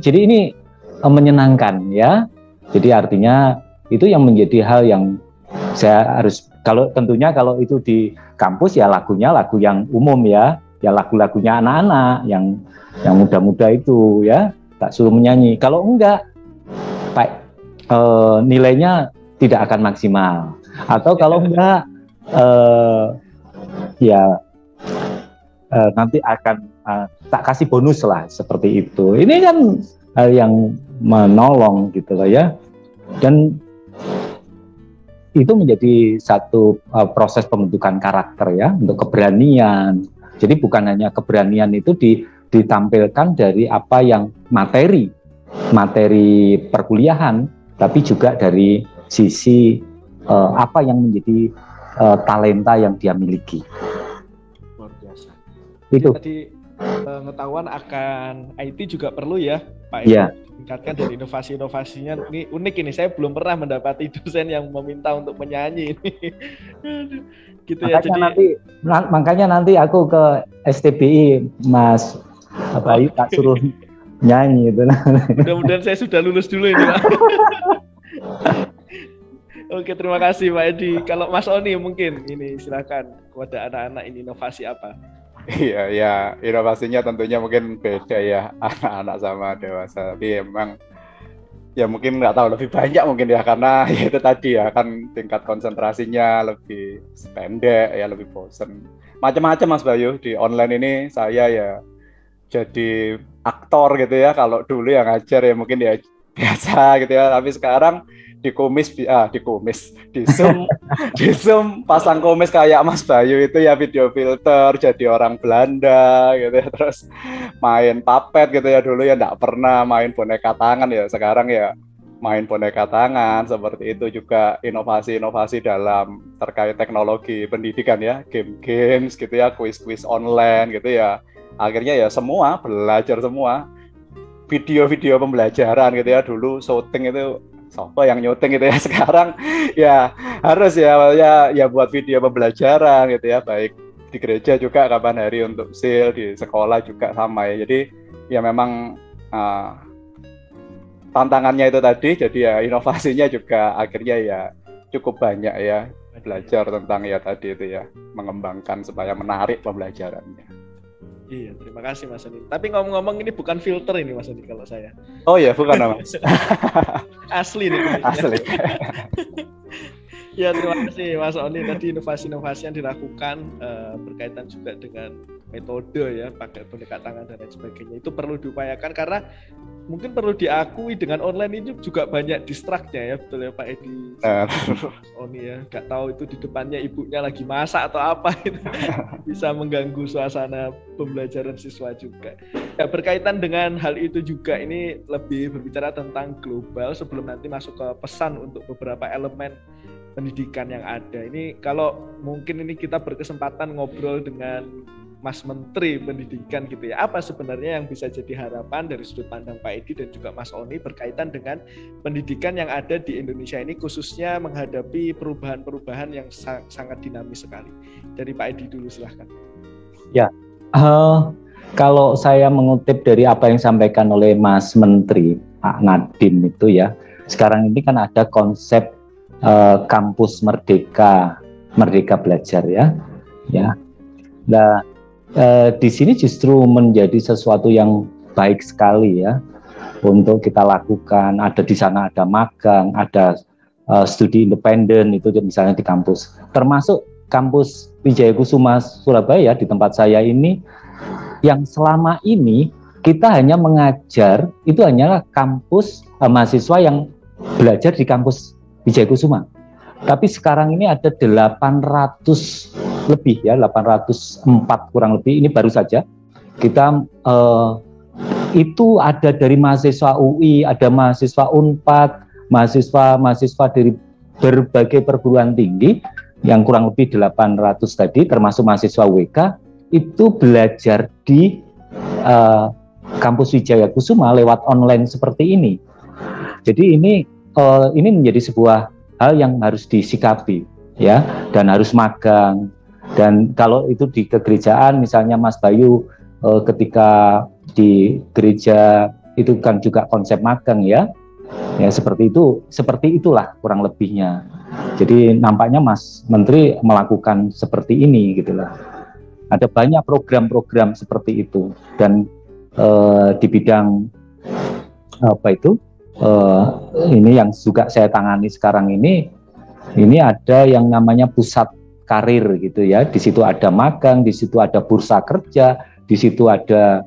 B: jadi ini menyenangkan, ya. Jadi artinya itu yang menjadi hal yang saya harus. Tentunya kalau itu di kampus ya lagunya lagu yang umum ya lagu-lagunya anak-anak yang muda-muda itu ya tak suruh menyanyi. Kalau enggak, nilainya tidak akan maksimal. Atau kalau enggak nanti akan tak kasih bonus lah seperti itu. Ini kan hal yang menolong gitu loh ya. Dan itu menjadi satu proses pembentukan karakter ya, untuk keberanian. Jadi bukan hanya keberanian itu ditampilkan dari apa yang materi perkuliahan, tapi juga dari sisi apa yang menjadi talenta yang dia miliki.
A: Luar biasa.
B: Itu.
A: Tadi pengetahuan akan IT juga perlu ya, Pak.
B: Iya.
A: Tingkatkan dari inovasi-inovasinya. Ini unik ini, saya belum pernah mendapati dosen yang meminta untuk menyanyi ini. Gitu makanya
B: ya. Makanya nanti aku ke STBI, Mas Bayu, tak suruh nyanyi itu.
A: Mudah-mudahan saya sudah lulus dulu ini, Pak. Oke, terima kasih Pak Edi. Kalau Mas Oni mungkin ini silakan kepada anak-anak ini inovasi apa?
C: Iya, ya inovasinya tentunya mungkin beda ya anak-anak sama dewasa. Tapi emang ya mungkin nggak tahu lebih banyak mungkin ya karena ya itu tadi ya kan tingkat konsentrasinya lebih pendek ya lebih bosen. Macam-macam Mas Bayu di online ini saya ya jadi aktor gitu ya. Kalau dulu yang ngajar ya mungkin ya biasa gitu ya. Tapi sekarang di Zoom pasang kumis kayak Mas Bayu itu ya video filter jadi orang Belanda gitu ya, terus main puppet gitu ya, dulu ya enggak pernah main boneka tangan ya, sekarang ya main boneka tangan. Seperti itu juga inovasi-inovasi dalam terkait teknologi pendidikan ya, game-games gitu ya, kuis-kuis online gitu ya. Akhirnya ya semua belajar semua video-video pembelajaran gitu ya, dulu syuting itu siapa yang nyuting gitu ya, sekarang ya harus ya buat video pembelajaran gitu ya, baik di gereja juga kapan hari untuk seal, di sekolah juga sama ya. Jadi ya memang tantangannya itu tadi, jadi ya inovasinya juga akhirnya ya cukup banyak ya, belajar tentang ya tadi itu ya, mengembangkan supaya menarik pembelajarannya.
A: Iya, terima kasih Mas Oni. Tapi ngomong-ngomong ini bukan filter ini Mas Oni kalau saya.
C: Oh ya, bukan Mas.
A: Asli nih.
C: Asli.
A: Ya, terima kasih Mas Oni. Tadi inovasi-inovasi yang dilakukan berkaitan juga dengan metode ya, pakai boneka tangan dan lain sebagainya. Itu perlu diupayakan karena mungkin perlu diakui dengan online ini juga banyak distraktnya ya, betul ya Pak Edi. Oni ya, nggak tahu itu di depannya ibunya lagi masak atau apa itu bisa mengganggu suasana pembelajaran siswa juga. Ya, berkaitan dengan hal itu juga ini lebih berbicara tentang global sebelum nanti masuk ke pesan untuk beberapa elemen pendidikan yang ada. Ini kalau mungkin ini kita berkesempatan ngobrol dengan Mas Menteri Pendidikan gitu ya. Apa sebenarnya yang bisa jadi harapan dari sudut pandang Pak Edi dan juga Mas Oni berkaitan dengan pendidikan yang ada di Indonesia ini khususnya menghadapi perubahan-perubahan yang sangat dinamis sekali. Dari Pak Edi dulu silahkan.
B: Ya, kalau saya mengutip dari apa yang disampaikan oleh Mas Menteri Pak Nadiem itu ya, sekarang ini kan ada konsep kampus merdeka belajar ya. Nah, di sini justru menjadi sesuatu yang baik sekali ya untuk kita lakukan. Ada di sana ada magang, ada studi independen itu misalnya di kampus. Termasuk kampus Wijaya Kusuma Surabaya di tempat saya ini yang selama ini kita hanya mengajar itu hanyalah kampus mahasiswa yang belajar di kampus Wijaya Kusuma. Tapi sekarang ini ada 800 lebih ya, 804 kurang lebih, ini baru saja. Kita itu ada dari mahasiswa UI, ada mahasiswa Unpad, mahasiswa dari berbagai perguruan tinggi yang kurang lebih 800 tadi, termasuk mahasiswa WK, itu belajar di kampus Wijaya Kusuma lewat online seperti ini. Jadi ini menjadi sebuah hal yang harus disikapi ya, dan harus magang. Dan kalau itu di kegerejaan misalnya Mas Bayu ketika di gereja itu kan juga konsep magang ya seperti itulah kurang lebihnya. Jadi nampaknya Mas Menteri melakukan seperti ini gitulah. Ada banyak program-program seperti itu dan di bidang ini yang juga saya tangani sekarang ini ada yang namanya pusat karir gitu ya. Di situ ada magang, di situ ada bursa kerja, di situ ada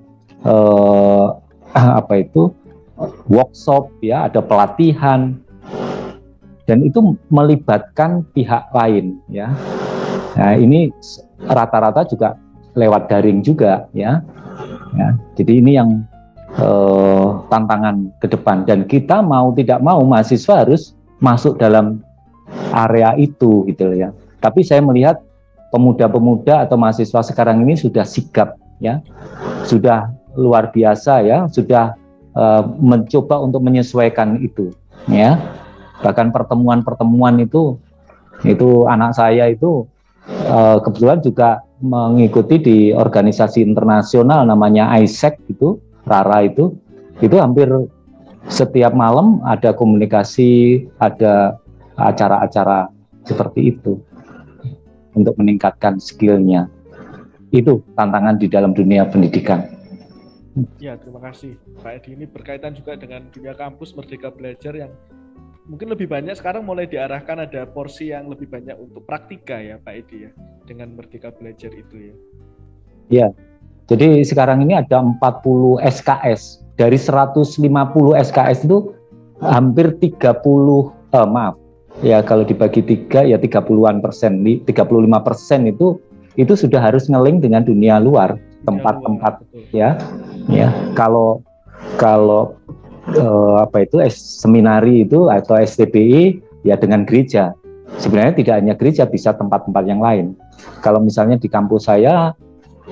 B: workshop ya, ada pelatihan, dan itu melibatkan pihak lain ya. Nah, ini rata-rata juga lewat daring juga ya. Jadi ini yang tantangan ke depan, dan kita mau tidak mau mahasiswa harus masuk dalam area itu gitu ya. Tapi saya melihat pemuda-pemuda atau mahasiswa sekarang ini sudah sigap ya, sudah luar biasa ya, sudah mencoba untuk menyesuaikan itu ya. Bahkan pertemuan-pertemuan itu anak saya itu kebetulan juga mengikuti di organisasi internasional namanya ISEC gitu. Rara itu hampir setiap malam ada komunikasi, ada acara-acara seperti itu untuk meningkatkan skillnya. Itu tantangan di dalam dunia pendidikan.
A: Ya, terima kasih Pak Edi. Ini berkaitan juga dengan dunia kampus Merdeka Belajar yang mungkin lebih banyak sekarang mulai diarahkan, ada porsi yang lebih banyak untuk praktika ya Pak Edi ya, dengan Merdeka Belajar itu ya.
B: Ya. Jadi sekarang ini ada 40 SKS. Dari 150 SKS itu hampir 30, ya kalau dibagi 3 ya 30-an persen, 35% itu sudah harus nge-link dengan dunia luar, tempat-tempat ya. Kalau seminari itu atau STBI ya dengan gereja. Sebenarnya tidak hanya gereja, bisa tempat-tempat yang lain. Kalau misalnya di kampus saya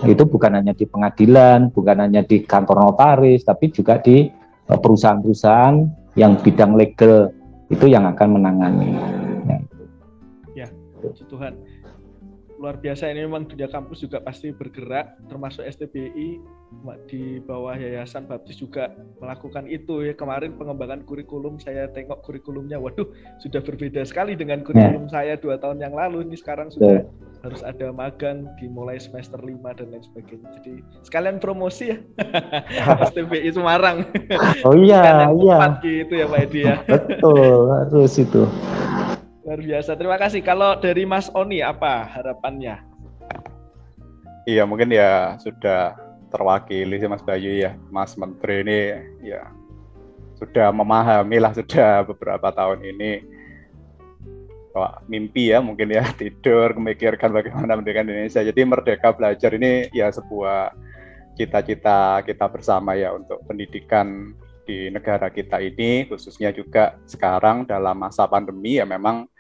B: itu bukan hanya di pengadilan, bukan hanya di kantor notaris, tapi juga di perusahaan-perusahaan yang bidang legal itu yang akan menangani.
A: Ya, puji Tuhan. luar biasa. Ini memang dunia kampus juga pasti bergerak, termasuk STBI di bawah Yayasan Baptis juga melakukan itu ya. Kemarin pengembangan kurikulum, saya tengok kurikulumnya, waduh sudah berbeda sekali dengan kurikulum saya 2 tahun yang lalu. Ini sekarang sudah harus ada magang dimulai semester 5 dan lain sebagainya. Jadi sekalian promosi ya. STBI Semarang.
B: Oh iya,
A: gitu ya Pak Edi ya.
B: Betul, harus itu.
A: Luar biasa. Terima kasih. Kalau dari Mas Oni, apa harapannya?
C: Iya, mungkin ya sudah terwakili sih Mas Bayu ya. Mas Menteri ini ya sudah memahami lah sudah beberapa tahun ini. Wah, mimpi ya mungkin ya, tidur memikirkan bagaimana pendidikan Indonesia. Jadi Merdeka Belajar ini ya sebuah cita-cita kita bersama ya untuk pendidikan di negara kita ini, khususnya juga sekarang dalam masa pandemi ya memang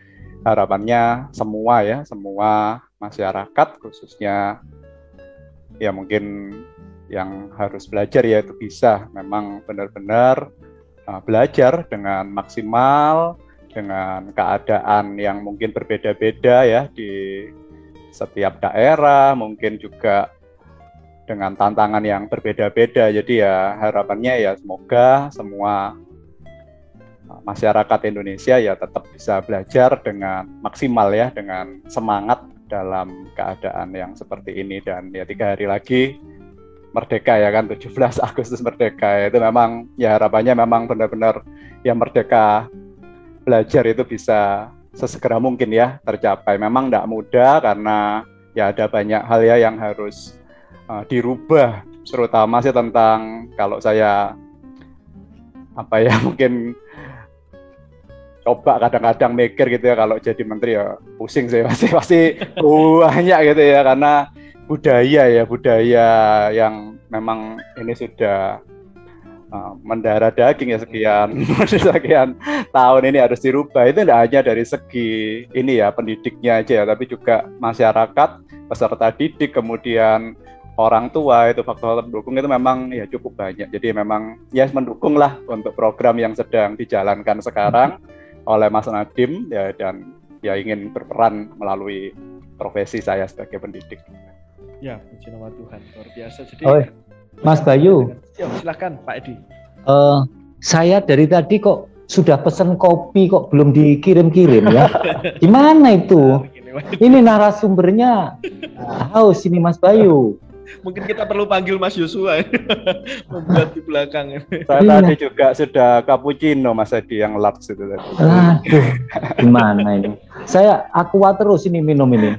C: harapannya semua masyarakat khususnya ya mungkin yang harus belajar ya itu bisa memang benar-benar belajar dengan maksimal, dengan keadaan yang mungkin berbeda-beda ya di setiap daerah, mungkin juga dengan tantangan yang berbeda-beda. Jadi ya harapannya ya semoga semua masyarakat Indonesia ya tetap bisa belajar dengan maksimal ya, dengan semangat dalam keadaan yang seperti ini. Dan ya 3 hari lagi merdeka ya kan, 17 Agustus merdeka. Itu memang ya harapannya memang benar-benar ya merdeka belajar itu bisa sesegera mungkin ya tercapai. Memang tidak mudah karena ya ada banyak hal ya yang harus dirubah, terutama sih tentang kalau saya mungkin coba kadang-kadang mikir gitu ya, kalau jadi menteri ya pusing sih pasti banyak gitu ya, karena budaya yang memang ini sudah mendarah daging ya sekian tahun ini harus dirubah. Itu tidak hanya dari segi ini ya pendidiknya aja ya, tapi juga masyarakat, peserta didik, kemudian orang tua, itu faktor pendukung itu memang ya cukup banyak. Jadi memang ya mendukung lah untuk program yang sedang dijalankan sekarang oleh Mas Nadiem ya, dan ya ingin berperan melalui profesi saya sebagai pendidik.
A: Ya, puji nama Tuhan, luar biasa. Jadi
B: Mas Bayu,
A: ya, silakan Pak Edi.
B: saya dari tadi kok sudah pesan kopi kok belum dikirim-kirim ya. Gimana itu? Ini narasumbernya haus ini Mas Bayu.
A: Mungkin kita perlu panggil Mas Yosua membuat di belakang.
C: Saya tadi juga sudah cappuccino Mas Edi yang large itu tadi.
B: Aduh, gimana ini? Saya aqua terus ini minum ini.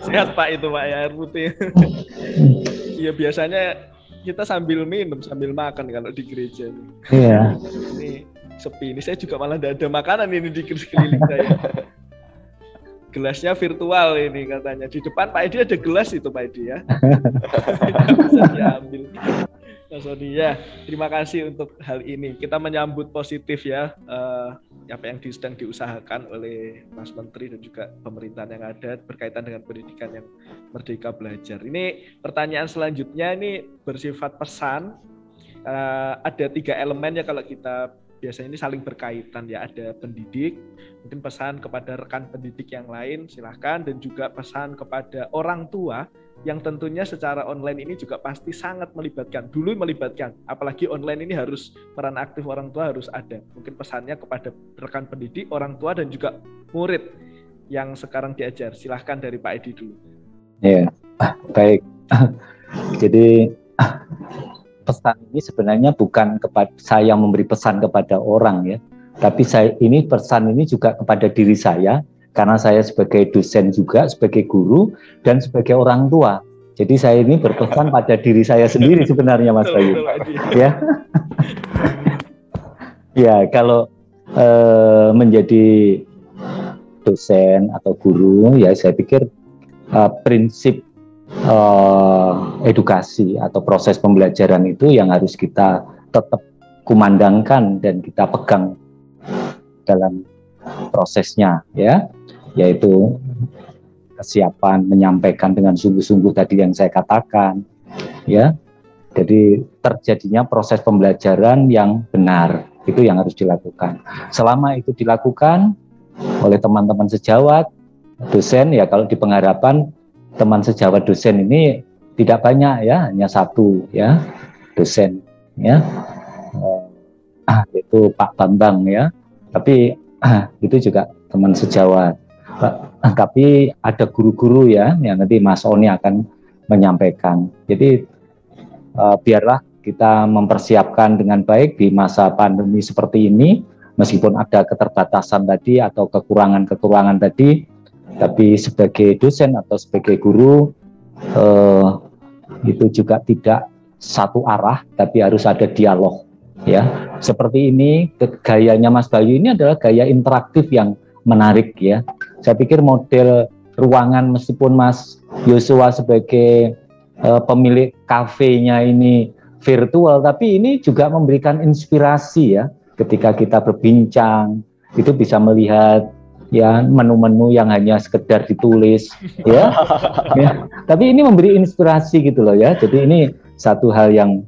A: Sehat Pak itu Pak ya, air putih. Iya biasanya kita sambil minum sambil makan kalau di gereja ini.
B: Iya.
A: Ini sepi. Ini saya juga malah tidak ada makanan ini di sekeliling saya. Gelasnya virtual ini katanya. Di depan Pak Edi ada gelas itu Pak Edi ya. Bisa diambil. Mas Odi ya, terima kasih untuk hal ini. Kita menyambut positif ya apa yang sedang diusahakan oleh Mas Menteri dan juga pemerintahan yang ada berkaitan dengan pendidikan yang merdeka belajar. Ini pertanyaan selanjutnya ini bersifat pesan. Ada 3 elemen ya kalau kita biasanya ini saling berkaitan ya, ada pendidik, mungkin pesan kepada rekan pendidik yang lain silahkan, dan juga pesan kepada orang tua yang tentunya secara online ini juga pasti sangat melibatkan, apalagi online ini harus peran aktif orang tua harus ada. Mungkin pesannya kepada rekan pendidik, orang tua dan juga murid yang sekarang diajar. Silahkan dari Pak Edi dulu.
B: Ya, baik. Jadi pesan ini sebenarnya bukan kepada saya memberi pesan kepada orang ya, tapi pesan ini juga kepada diri saya, karena saya sebagai dosen juga, sebagai guru dan sebagai orang tua. Jadi saya ini berpesan pada diri saya sendiri sebenarnya Mas Bayu. Ya. Ya, kalau menjadi dosen atau guru ya, saya pikir prinsip edukasi atau proses pembelajaran itu yang harus kita tetap kumandangkan dan kita pegang dalam prosesnya ya, yaitu kesiapan menyampaikan dengan sungguh-sungguh tadi yang saya katakan ya. Jadi terjadinya proses pembelajaran yang benar, itu yang harus dilakukan. Selama itu dilakukan oleh teman-teman sejawat dosen ya, kalau di pengharapan teman sejawat dosen ini tidak banyak ya, hanya satu ya dosen ya, itu Pak Bambang ya, tapi itu juga teman sejawat. Tapi ada guru-guru ya yang nanti Mas Oni akan menyampaikan. Jadi biarlah kita mempersiapkan dengan baik di masa pandemi seperti ini, meskipun ada keterbatasan tadi atau kekurangan-kekurangan tadi, tapi sebagai dosen atau sebagai guru itu juga tidak satu arah, tapi harus ada dialog ya. Seperti ini gayanya Mas Bayu ini adalah gaya interaktif yang menarik ya. Saya pikir model ruangan, meskipun Mas Yosua sebagai pemilik kafenya ini virtual, tapi ini juga memberikan inspirasi ya. Ketika kita berbincang, itu bisa melihat ya menu-menu yang hanya sekedar ditulis ya. Ya. Tapi ini memberi inspirasi gitu loh ya. Jadi ini satu hal yang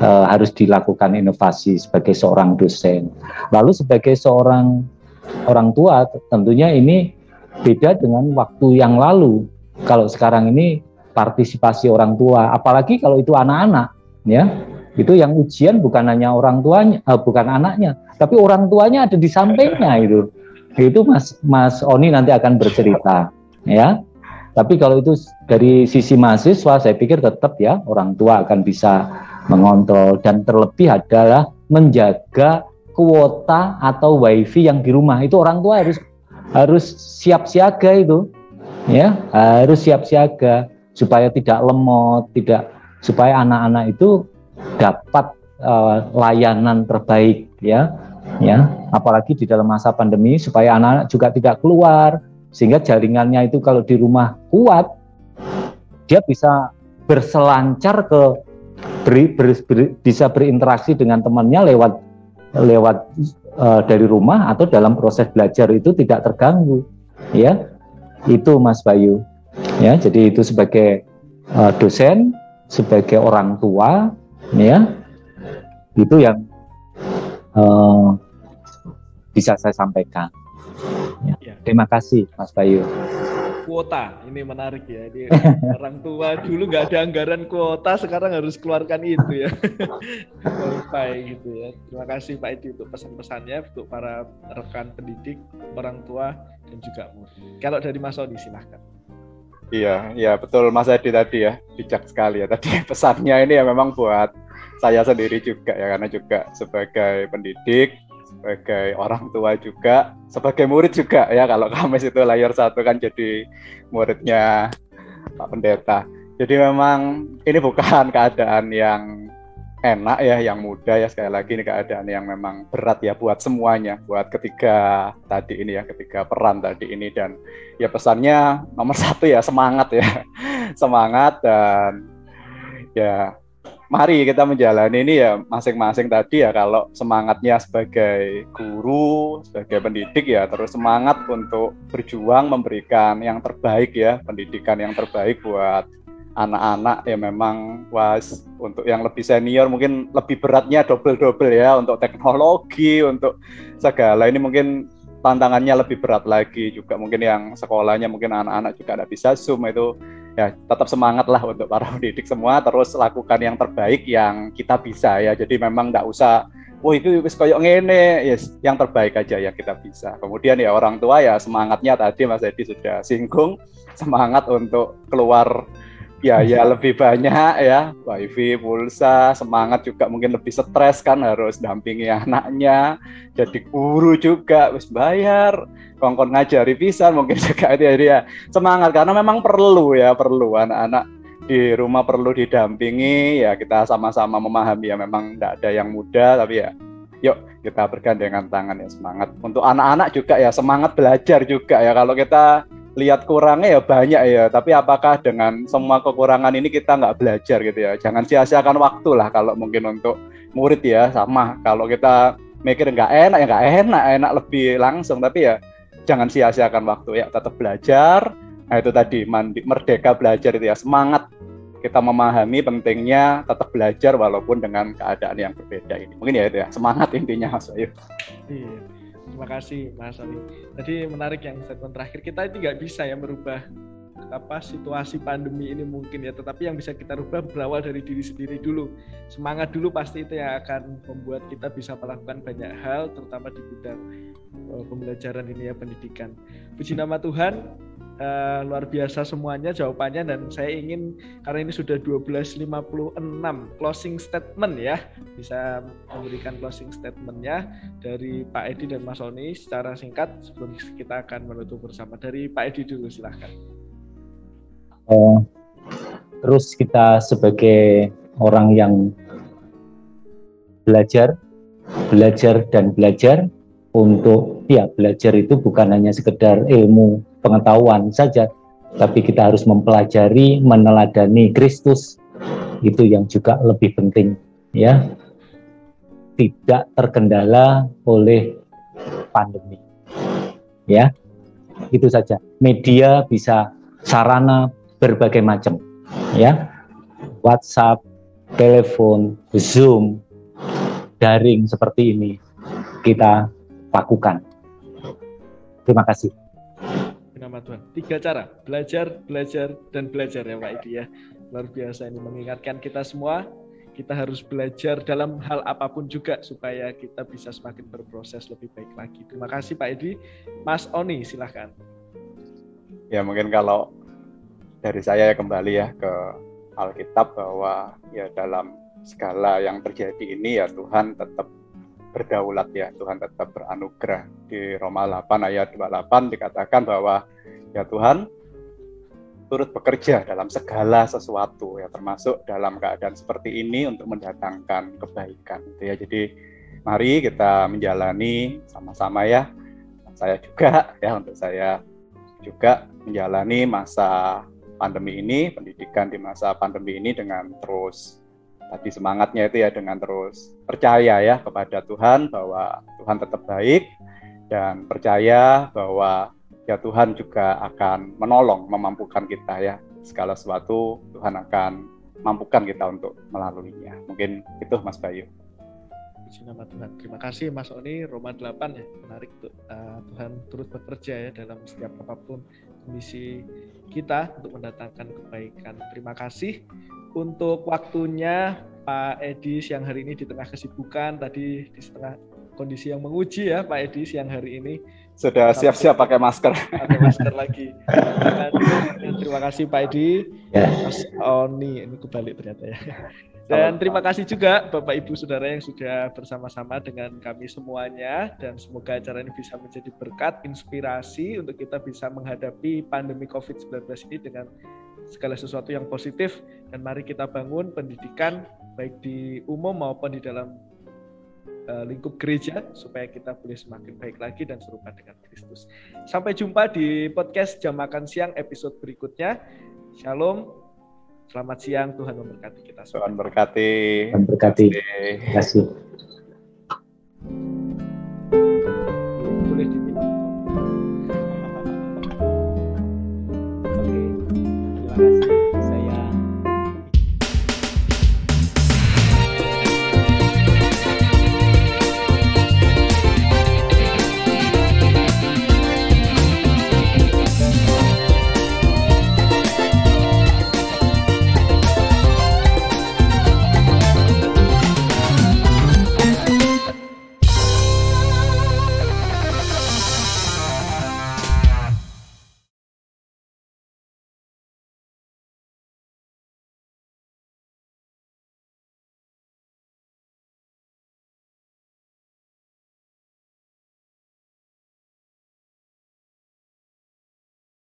B: harus dilakukan inovasi sebagai seorang dosen. Lalu sebagai seorang orang tua, tentunya ini beda dengan waktu yang lalu. Kalau sekarang ini partisipasi orang tua, apalagi kalau itu anak-anak ya, itu yang ujian bukan hanya orang tuanya, bukan anaknya, tapi orang tuanya ada di sampingnya itu Mas Oni nanti akan bercerita ya. Tapi kalau itu dari sisi mahasiswa, saya pikir tetap ya orang tua akan bisa mengontrol, dan terlebih adalah menjaga kuota atau wifi yang di rumah. Itu orang tua harus siap siaga itu ya, harus siap siaga supaya tidak lemot, supaya anak-anak itu dapat layanan terbaik ya, apalagi di dalam masa pandemi, supaya anak-anak juga tidak keluar, sehingga jaringannya itu kalau di rumah kuat, dia bisa berselancar bisa berinteraksi dengan temannya lewat dari rumah atau dalam proses belajar itu tidak terganggu ya. Itu Mas Bayu ya. Jadi itu sebagai dosen, sebagai orang tua ya, itu yang bisa saya sampaikan ya. Terima kasih Mas Bayu.
A: Kuota ini menarik ya. Ini orang tua dulu nggak ada anggaran kuota, sekarang harus keluarkan itu ya. Wifi gitu ya. Terima kasih Pak Edi untuk pesan-pesannya untuk para rekan pendidik, orang tua dan juga murid. Kalau dari Mas Oni silahkan.
C: Iya betul Mas Edi tadi ya, bijak sekali ya tadi pesannya. Ini ya memang buat saya sendiri juga ya, karena juga sebagai pendidik, sebagai orang tua juga, sebagai murid juga ya. Kalau Kamis itu layar 1 kan jadi muridnya Pak Pendeta. Jadi memang ini bukan keadaan yang enak ya, yang mudah ya. Sekali lagi ini keadaan yang memang berat ya buat semuanya, buat ketiga peran tadi ini. Dan ya pesannya nomor 1 ya semangat ya, semangat, dan ya mari kita menjalani ini ya masing-masing tadi ya. Kalau semangatnya sebagai guru, sebagai pendidik ya, terus semangat untuk berjuang memberikan yang terbaik ya, pendidikan yang terbaik buat anak-anak ya. Memang untuk yang lebih senior mungkin lebih beratnya double ya, untuk teknologi, untuk segala ini mungkin tantangannya lebih berat lagi juga. Mungkin yang sekolahnya mungkin anak-anak juga tidak bisa Zoom, itu ya tetap semangat lah untuk para pendidik semua, terus lakukan yang terbaik yang kita bisa ya. Jadi memang tidak usah itu kayak ngene, yes, yang terbaik aja ya kita bisa. Kemudian ya orang tua ya semangatnya tadi Mas Edi sudah singgung, semangat untuk keluar biaya lebih banyak ya, wifi, pulsa, semangat juga mungkin lebih stres kan, harus dampingi anaknya, jadi guru juga harus bayar, kongkon ngajari pisan mungkin juga itu ya. Semangat karena memang perlu anak-anak di rumah perlu didampingi ya. Kita sama-sama memahami ya, memang tidak ada yang mudah, tapi ya yuk kita bergandengan tangan ya, semangat untuk anak-anak juga ya, semangat belajar juga ya. Kalau kita lihat kurangnya ya banyak ya, tapi apakah dengan semua kekurangan ini kita nggak belajar gitu ya? Jangan sia-siakan waktu lah. Kalau mungkin untuk murid ya sama, kalau kita mikir nggak enak ya nggak enak lebih langsung, tapi ya jangan sia-siakan waktu ya, tetap belajar. Nah itu tadi merdeka belajar itu ya, semangat kita memahami pentingnya tetap belajar walaupun dengan keadaan yang berbeda ini. Mungkin ya itu ya, semangat intinya Mas Bayu.
A: Iya. Terima kasih Mas Oni. Tadi menarik yang statement terakhir, kita ini nggak bisa ya merubah situasi pandemi ini mungkin ya, tetapi yang bisa kita rubah berawal dari diri sendiri dulu. Semangat dulu pasti itu yang akan membuat kita bisa melakukan banyak hal, terutama di bidang pembelajaran ini ya, pendidikan. Puji nama Tuhan. Luar biasa semuanya jawabannya, dan saya ingin, karena ini sudah 12.56, closing statement ya, bisa memberikan closing statementnya dari Pak Edi dan Mas Oni secara singkat sebelum kita akan menutup bersama. Dari Pak Edi dulu, silahkan.
B: Terus kita sebagai orang yang belajar dan belajar untuk belajar itu bukan hanya sekedar ilmu pengetahuan saja, tapi kita harus mempelajari, meneladani Kristus. Itu yang juga lebih penting ya. Tidak terkendala oleh pandemi. Ya. Itu saja. Media bisa sarana berbagai macam ya. WhatsApp, telepon, Zoom, daring seperti ini kita lakukan. Terima kasih.
A: Nama Tuhan. 3 cara, belajar, dan belajar ya Pak Edi ya. Luar biasa, ini mengingatkan kita semua, kita harus belajar dalam hal apapun juga supaya kita bisa semakin berproses lebih baik lagi. Terima kasih Pak Edi. Mas Oni, silahkan.
C: Ya mungkin kalau dari saya kembali ya ke Alkitab, bahwa ya dalam segala yang terjadi ini ya Tuhan tetap berdaulat ya, Tuhan tetap beranugerah. Di Roma 8 ayat 28 dikatakan bahwa ya Tuhan turut bekerja dalam segala sesuatu ya, termasuk dalam keadaan seperti ini untuk mendatangkan kebaikan gitu ya. Jadi mari kita menjalani sama-sama ya. Saya juga ya, untuk saya juga menjalani masa pandemi ini, pendidikan di masa pandemi ini dengan terus tadi semangatnya itu ya, dengan terus percaya ya kepada Tuhan bahwa Tuhan tetap baik, dan percaya bahwa ya Tuhan juga akan menolong, memampukan kita ya, segala sesuatu Tuhan akan mampukan kita untuk melaluinya. Mungkin itu Mas Bayu.
A: Puji nama Tuhan. Terima kasih Mas Oni. Roma 8 ya, menarik tuh. Tuhan turut bekerja ya dalam setiap apapun kondisi kita untuk mendatangkan kebaikan. Terima kasih untuk waktunya Pak Edi siang hari ini di tengah kesibukan, tadi di setengah kondisi yang menguji ya Pak Edi siang hari ini.
C: Sudah siap-siap pakai masker.
A: Pakai masker lagi. Terima kasih Pak Edi. Mas Oni, ini kebalik ternyata ya. Dan terima kasih juga Bapak Ibu Saudara yang sudah bersama-sama dengan kami semuanya, dan semoga acara ini bisa menjadi berkat, inspirasi untuk kita bisa menghadapi pandemi COVID-19 ini dengan segala sesuatu yang positif. Dan mari kita bangun pendidikan baik di umum maupun di dalam lingkup gereja supaya kita boleh semakin baik lagi dan serupa dengan Kristus. Sampai jumpa di podcast Jam Makan Siang episode berikutnya. Shalom, selamat siang, Tuhan memberkati kita semua.
C: Tuhan berkati.
B: Terima kasih.